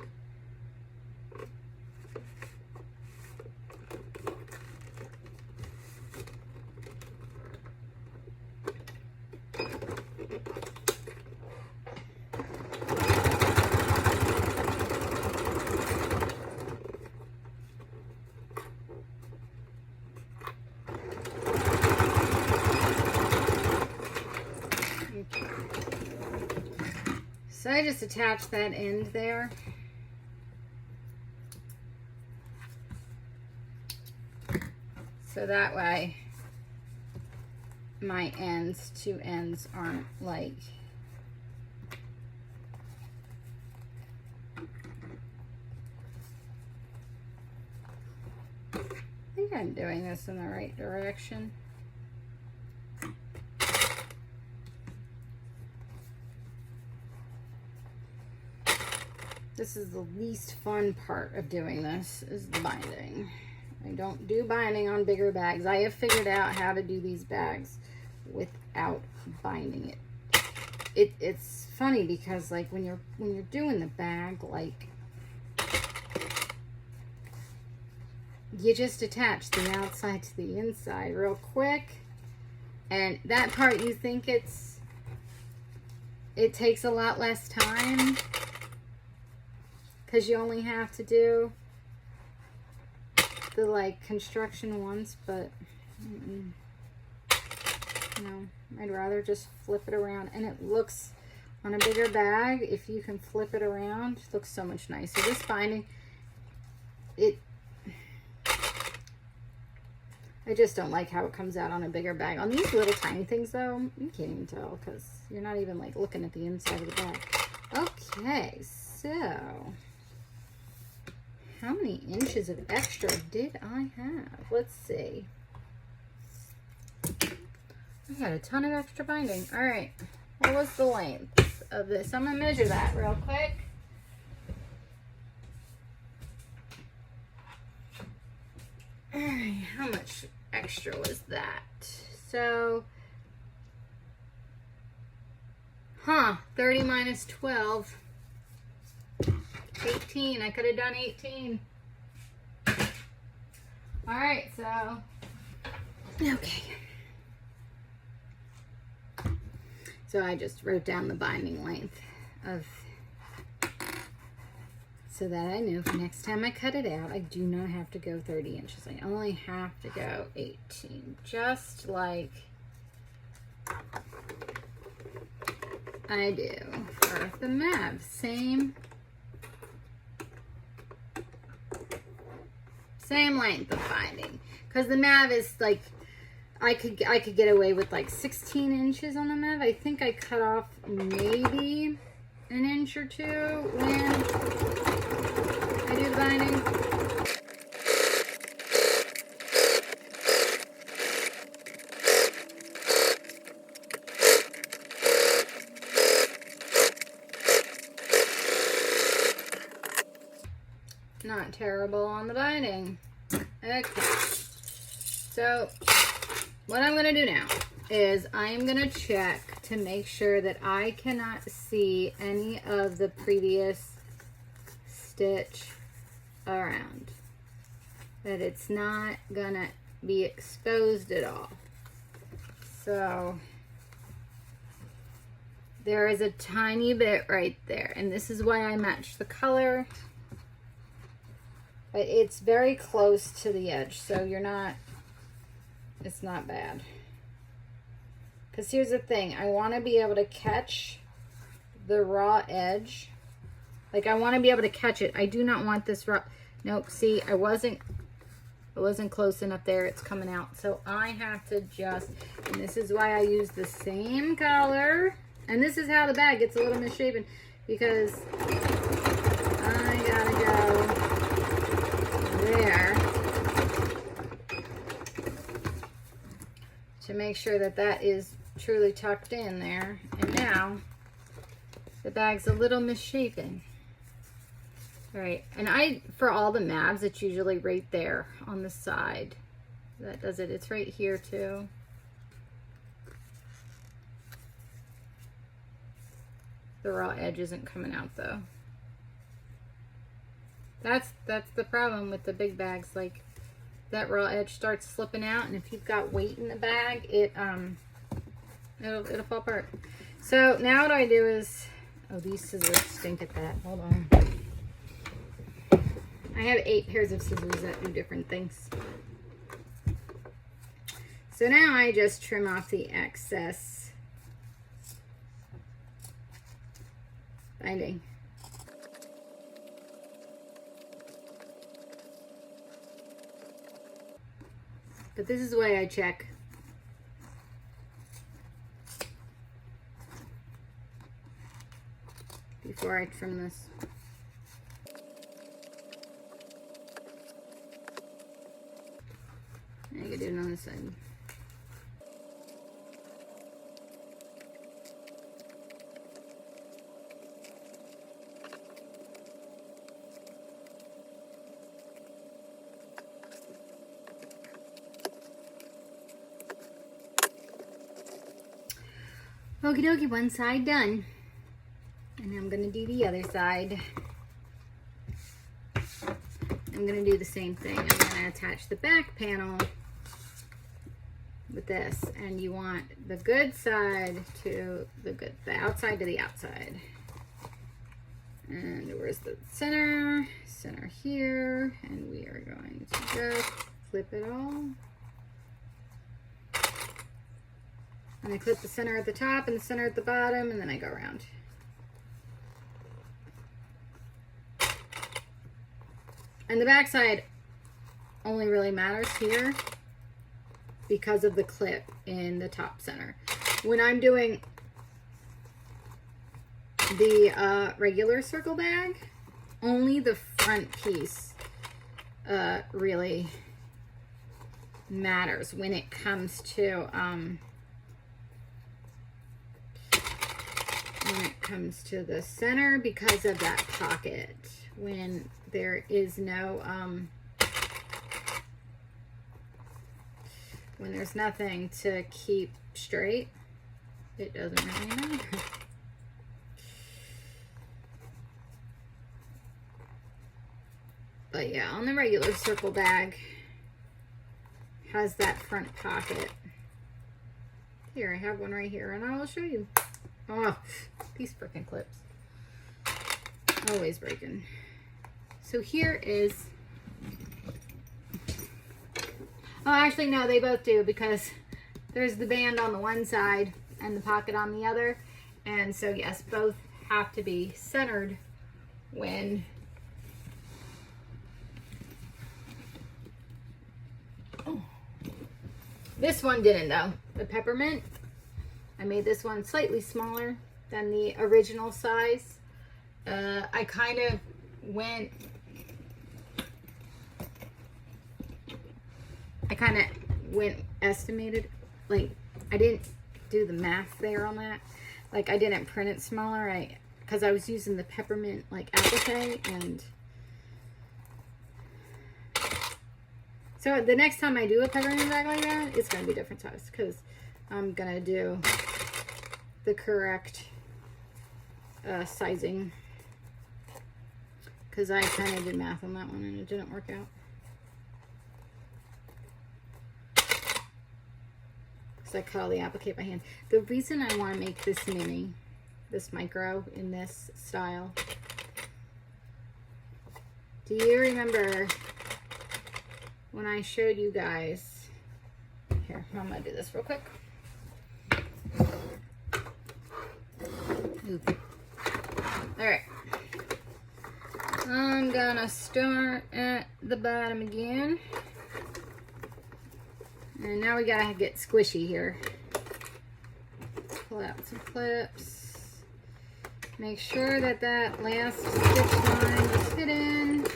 So I just attached that end there. So that way my two ends aren't like I think I'm doing this in the right direction. This is the least fun part of doing this, is the binding. I don't do binding on bigger bags. I have figured out how to do these bags without binding it. It's funny because like when you're doing the bag, like you just attach the outside to the inside real quick, and that part you think it takes a lot less time because you only have to do the like construction once, but no, I'd rather just flip it around, and it looks on a bigger bag, if you can flip it around, it looks so much nicer. This binding, I just don't like how it comes out on a bigger bag. On these little tiny things though, you can't even tell because you're not even like looking at the inside of the bag. Okay, so how many inches of extra did I have? Let's see. I had a ton of extra binding. All right, what was the length of this? I'm gonna measure that real quick. All right, how much extra was that? So Huh, 30 minus 12. 18. I could have done 18. Alright, so. Okay. So I just wrote down the binding length of, so that I know for next time I cut it out, I do not have to go 30 inches. I only have to go 18, just like I do for the MAV. Same length of binding, because the MAV is like, I could get away with like 16 inches on the MAV. I think I cut off maybe an inch or two when I do the binding. Not terrible on the binding. Okay. So what I'm going to do now is I'm going to check to make sure that I cannot see any of the previous stitch around. That it's not going to be exposed at all. So there is a tiny bit right there. And this is why I matched the color. But it's very close to the edge, so it's not bad. Because here's the thing, I want to be able to catch the raw edge. Like, I want to be able to catch it. I do not want this raw. Nope, see, I wasn't close enough there. It's coming out. So I have to just, and this is why I use the same color. And this is how the bag gets a little misshapen, because I gotta go there to make sure that that is truly tucked in there. And now the bag's a little misshapen. All right, and for all the MAVs, it's usually right there on the side. That does it. It's right here too. The raw edge isn't coming out though. That's the problem with the big bags. Like, that raw edge starts slipping out, and if you've got weight in the bag, it'll fall apart. So now what I do is, oh, these scissors stink at that. Hold on. I have 8 pairs of scissors that do different things. So now I just trim off the excess binding. But this is the way I check. Before I trim this. I can do it on this side. Okie dokie, one side done. And I'm going to do the other side. I'm going to do the same thing. I'm going to attach the back panel with this. And you want the good side to the outside to the outside. And where's the center? Center here. And we are going to just clip it all. And I clip the center at the top and the center at the bottom, and then I go around. And the back side only really matters here because of the clip in the top center. When I'm doing the regular circle bag, only the front piece really matters when it comes to the center, because of that pocket. When there is no when there's nothing to keep straight, it doesn't really matter. But yeah, on the regular circle bag, has that front pocket. Here, I have one right here, and I will show you. Oh, these freaking clips. Always breaking. So here is... Oh, actually, no, they both do, because there's the band on the one side and the pocket on the other. And so, yes, both have to be centered when... Oh. This one didn't, though. The peppermint, I made this one slightly smaller than the original size. I kind of went... estimated, like, I didn't do the math there on that. Like, I didn't print it smaller, because I was using the peppermint, like, applique, and so the next time I do a peppermint bag like that, it's going to be different size, because I'm going to do the correct sizing, because I kind of did math on that one, and it didn't work out. I cut all the applique by hand. The reason I want to make this mini, this micro in this style, do you remember when I showed you guys, here, I'm going to do this real quick. Oop. All right. I'm going to start at the bottom again. And now we gotta get squishy here. Pull out some clips. Make sure that that last stitch line is hidden.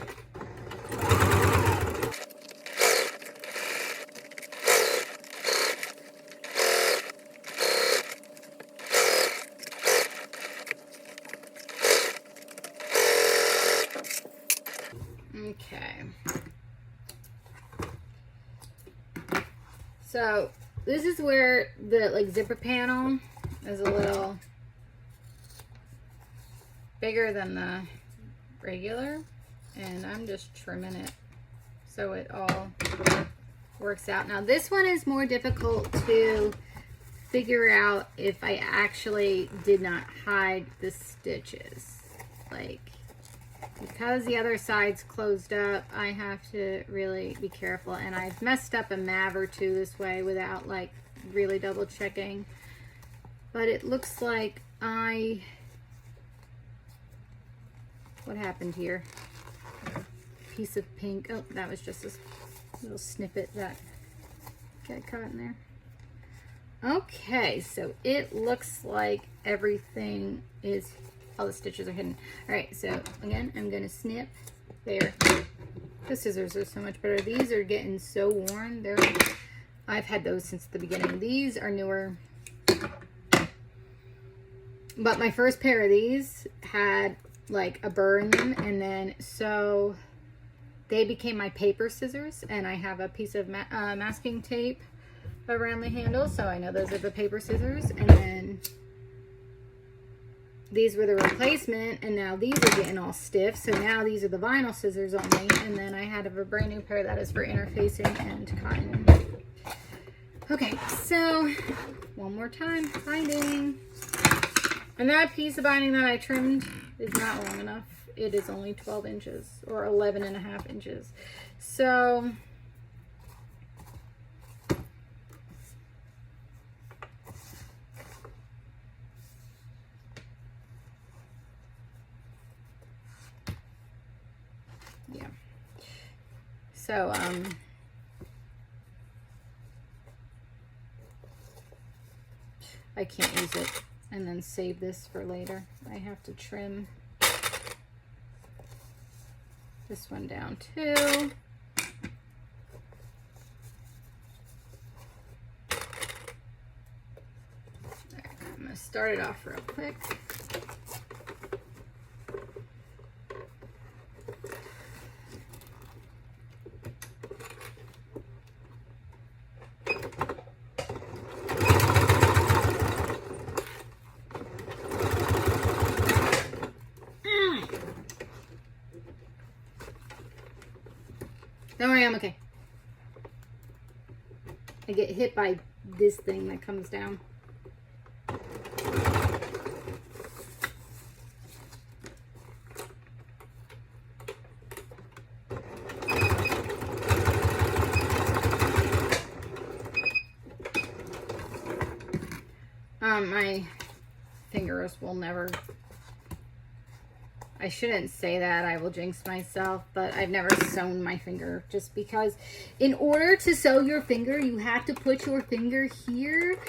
Okay. So this is where the like zipper panel is a little bigger than the regular, and I'm just trimming it so it all works out. Now this one is more difficult to figure out if I actually did not hide the stitches. Like, because the other side's closed up, I have to really be careful, and I've messed up a mav or two this way without like really double checking, but it looks like what happened here? Piece of pink. Oh, that was just a little snippet that got caught in there. Okay, so it looks like everything is, all the stitches are hidden. All right, so again, I'm gonna snip there. The scissors are so much better. These are getting so worn. I've had those since the beginning. These are newer, but my first pair of these had like a burr in them, and then so they became my paper scissors, and I have a piece of masking tape around the handle, so I know those are the paper scissors. And then these were the replacement, and now these are getting all stiff, so now these are the vinyl scissors only. And then I had a brand new pair that is for interfacing and cotton. Okay, so one more time, binding. And that piece of binding that I trimmed is not long enough. It is only 12 inches or 11.5 inches. So yeah. So I can't use it and then save this for later. I have to trim this one down too. There, I'm gonna start it off real quick. Don't worry, I'm okay. I get hit by this thing that comes down. My fingers will never, I shouldn't say that, I will jinx myself, but I've never sewn my finger, just because in order to sew your finger, you have to put your finger here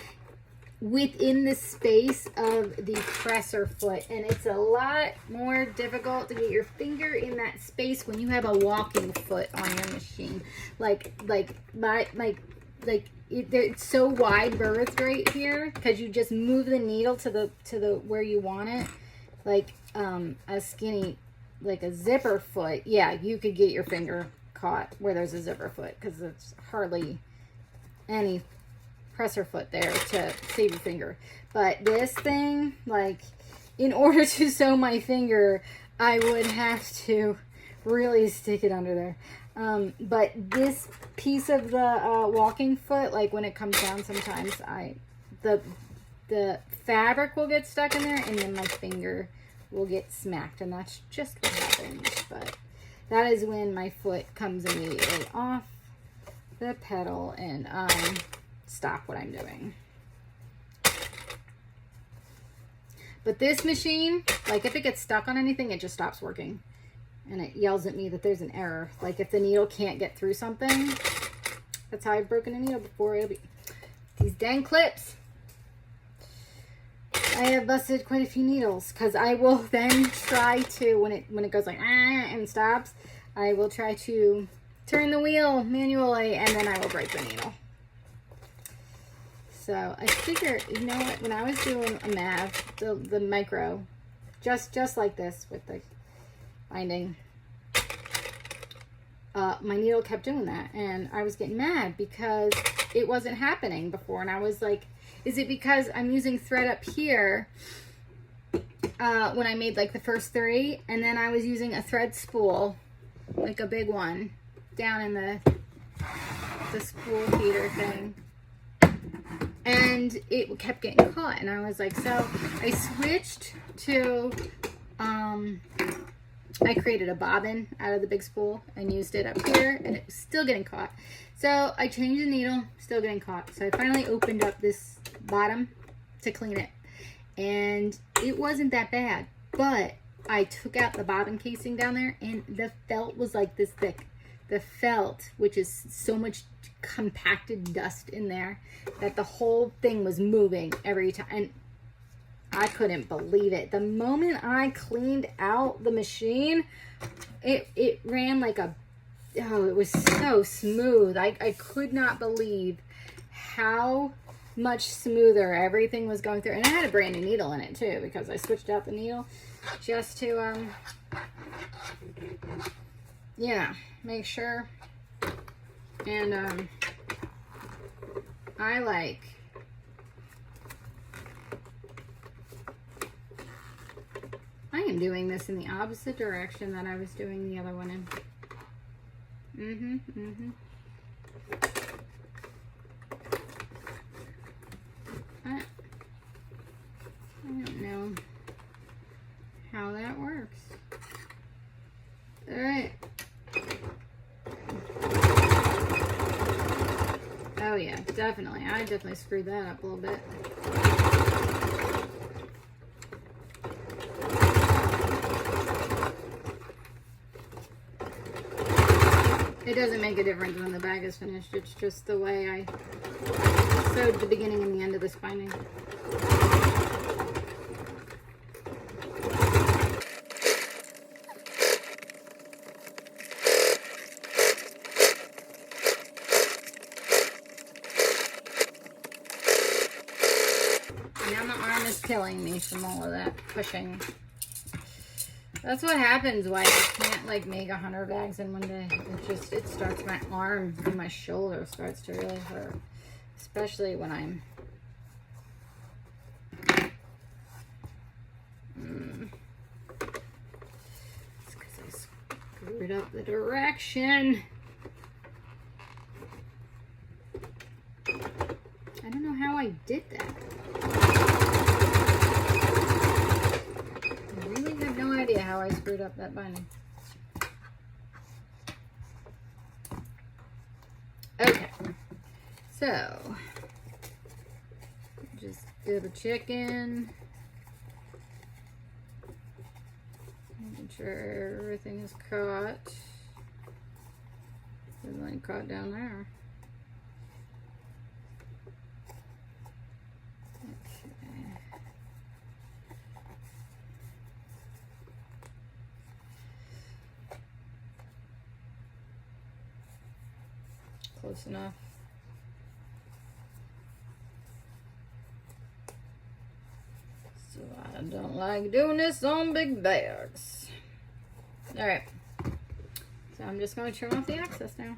within the space of the presser foot, and it's a lot more difficult to get your finger in that space when you have a walking foot on your machine. It's so wide berthed right here because you just move the needle to the where you want it, like a skinny, like a zipper foot. Yeah, you could get your finger caught where there's a zipper foot because there's hardly any presser foot there to save your finger. But this thing, like, in order to sew my finger, I would have to really stick it under there. But this piece of the walking foot, like when it comes down, sometimes the fabric will get stuck in there, and then my finger will get smacked, and that's just what happens. But that is when my foot comes immediately off the pedal and stop what I'm doing. But this machine, like if it gets stuck on anything, it just stops working. And it yells at me that there's an error. Like if the needle can't get through something. That's how I've broken a needle before. It'll be these dang clips. I have busted quite a few needles because I will then try to, when it goes like and stops, I will try to turn the wheel manually, and then I will break the needle. So I figured, you know what, when I was doing a MAV, the micro, just like this with the binding, my needle kept doing that, and I was getting mad because it wasn't happening before, and I was like, is it because I'm using thread up here when I made like the first 3, and then I was using a thread spool, like a big one, down in the spool feeder thing, and it kept getting caught, and I was like, so I switched to I created a bobbin out of the big spool and used it up here, and it was still getting caught. So I changed the needle, still getting caught. So I finally opened up this bottom to clean it, and it wasn't that bad. But I took out the bobbin casing down there, and the felt was like this thick. The felt, which is so much compacted dust in there, that the whole thing was moving every time. And I couldn't believe it. The moment I cleaned out the machine, it ran like a, oh, it was so smooth. I could not believe how much smoother everything was going through. And I had a brand new needle in it too, because I switched out the needle just to, yeah, make sure. And I am doing this in the opposite direction that I was doing the other one in. I don't know how that works. All right. Oh yeah, definitely. I definitely screwed that up a little bit. It doesn't make a difference when the bag is finished. It's just the way I sewed the beginning and the end of this binding. Now my arm is killing me from all of that pushing. That's what happens why I can't like make 100 bags in one day. It starts, my arm and my shoulder starts to really hurt, especially when I'm it's because I screwed up the direction. I don't know how I did that. I really have no idea how I screwed up that binding. Okay, so just double checking, making sure everything is caught. There's one caught down there. Okay. Close enough. So I don't like doing this on big bags. All right. So I'm just going to turn off the access now.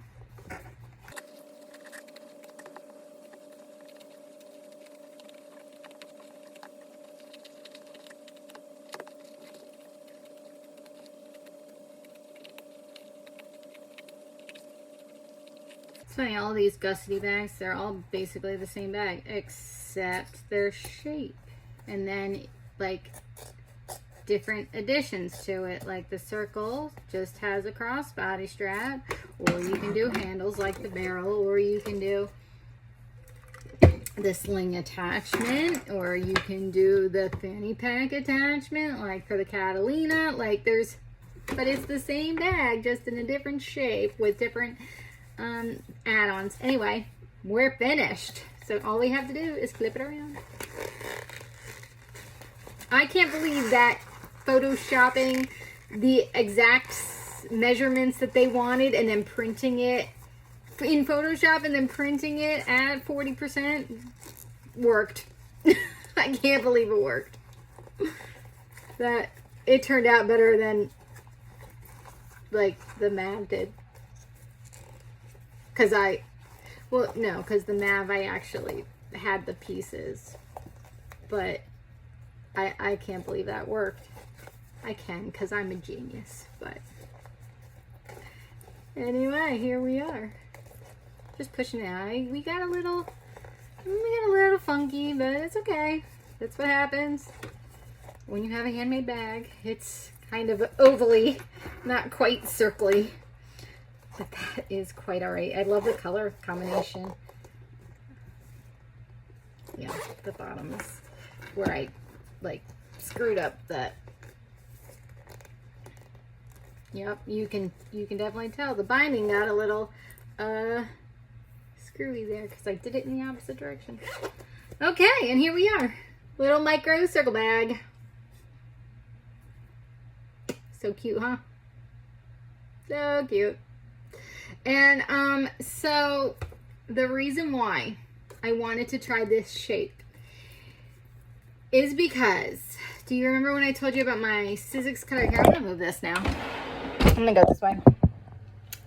It's funny, all these gusty bags, they're all basically the same bag, except their shape. And then, like, different additions to it. Like the circle just has a crossbody strap, or you can do handles like the barrel, or you can do the sling attachment, or you can do the fanny pack attachment like for the Catalina. Like there's, but it's the same bag, just in a different shape with different add-ons. Anyway, we're finished. So all we have to do is flip it around. I can't believe that photoshopping the exact measurements that they wanted and then printing it in Photoshop and then printing it at 40% worked. I can't believe it worked. That it turned out better than like the Mav did. Because the Mav I actually had the pieces, but I can't believe that worked. I can, because I'm a genius, but anyway, here we are. Just pushing it out. We got a little funky, but it's okay. That's what happens when you have a handmade bag. It's kind of ovally, not quite circly, but that is quite all right. I love the color combination. Yeah, the bottom is where I like screwed up that. Yep, you can definitely tell the binding got a little screwy there because I did it in the opposite direction. Okay, and here we are. Little micro circle bag. So cute, huh? So cute. And so the reason why I wanted to try this shape is because, do you remember when I told you about my Sizzix cutter? Here, I'm gonna move this now. I'm gonna go this way.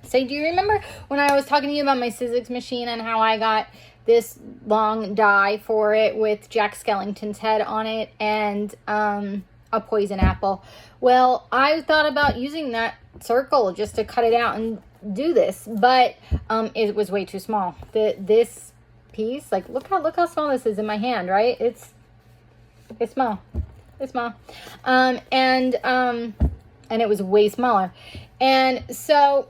So do you remember when I was talking to you about my Sizzix machine and how I got this long die for it with Jack Skellington's head on it and a poison apple? Well, I thought about using that circle just to cut it out and do this, but it was way too small. This piece, like look how small this is in my hand, right? It's small. It's small. And it was way smaller. And so,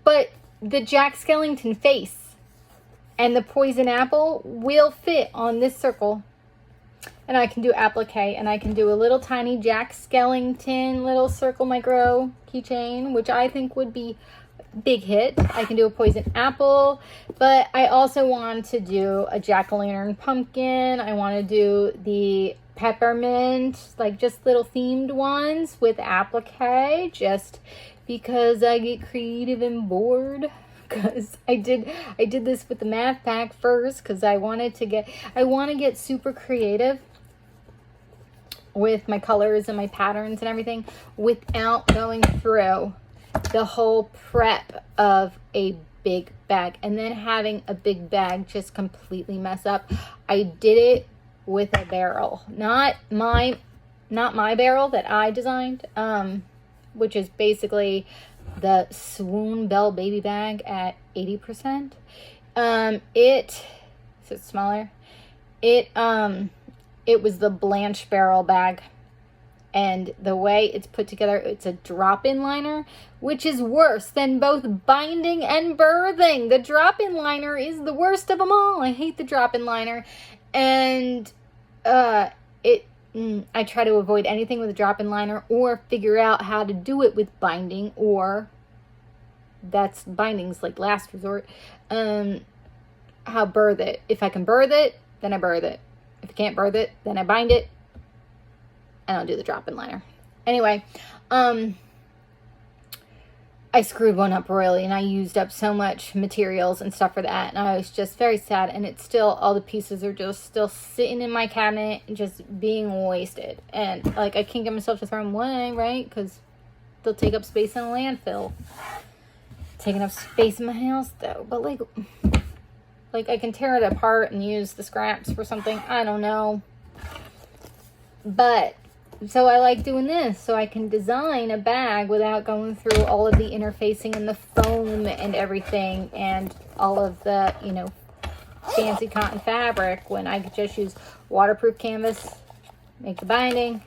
but the Jack Skellington face and the poison apple will fit on this circle. And I can do applique, and I can do a little tiny Jack Skellington little circle micro keychain, which I think would be a big hit. I can do a poison apple, but I also want to do a jack-o'-lantern pumpkin. I want to do the peppermint, like just little themed ones with applique, just because I get creative and bored. Because I did this with the math pack first because I want to get super creative with my colors and my patterns and everything without going through the whole prep of a big bag and then having a big bag just completely mess up. I did it with a barrel, not my barrel that I designed, which is basically the Swoon Belle baby bag at 80%. Is it smaller? It was the Blanche barrel bag. And the way it's put together, it's a drop-in liner, which is worse than both binding and birthing. The drop-in liner is the worst of them all. I hate the drop-in liner. And I try to avoid anything with a drop-in liner or figure out how to do it with binding, or that's binding's like last resort. How birth it. If I can birth it, then I birth it. If I can't birth it, then I bind it. I don't do the drop-in liner. Anyway, I screwed one up royally, and I used up so much materials and stuff for that, and I was just very sad, and it's still, all the pieces are just still sitting in my cabinet and just being wasted. And, like, I can't get myself to throw them away, right? Because they'll take up space in a landfill. Taking up space in my house, though. But, like, I can tear it apart and use the scraps for something. I don't know. But so I like doing this, so I can design a bag without going through all of the interfacing and the foam and everything and all of the, you know, fancy cotton fabric, when I could just use waterproof canvas, make the binding,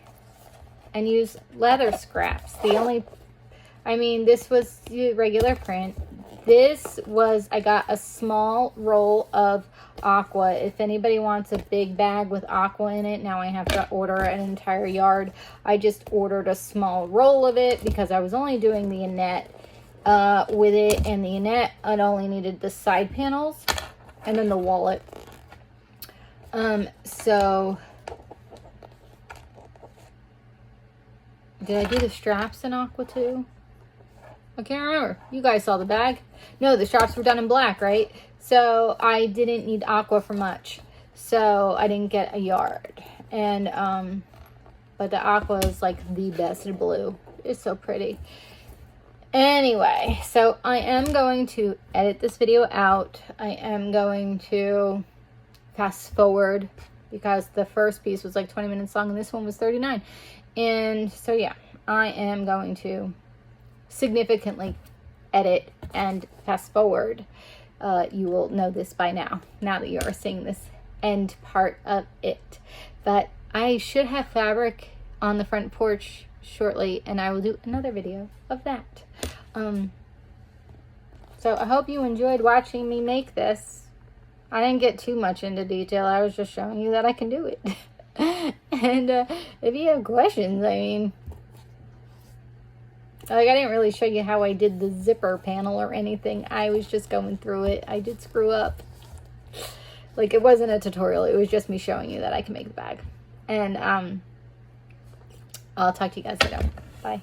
and use leather scraps. This was regular print. This was, I got a small roll of aqua. If anybody wants a big bag with aqua in it, now I have to order an entire yard. I just ordered a small roll of it because I was only doing the Annette with it, and the Annette, it only needed the side panels and then the wallet. So did I do the straps in aqua too? I can't remember. You guys saw the bag. No, the straps were done in black, right? So I didn't need aqua for much. So I didn't get a yard. And, but the aqua is like the best blue. It's so pretty. Anyway, so I am going to edit this video out. I am going to fast forward because the first piece was like 20 minutes long and this one was 39. And so, yeah, I am going to significantly edit and fast forward. You will know this by now that you are seeing this end part of it. But I should have fabric on the front porch shortly, and I will do another video of that. So I hope you enjoyed watching me make this. I didn't get too much into detail. I was just showing you that I can do it. And if you have questions, I didn't really show you how I did the zipper panel or anything. I was just going through it. I did screw up. Like, it wasn't a tutorial. It was just me showing you that I can make the bag. And I'll talk to you guys later. Bye.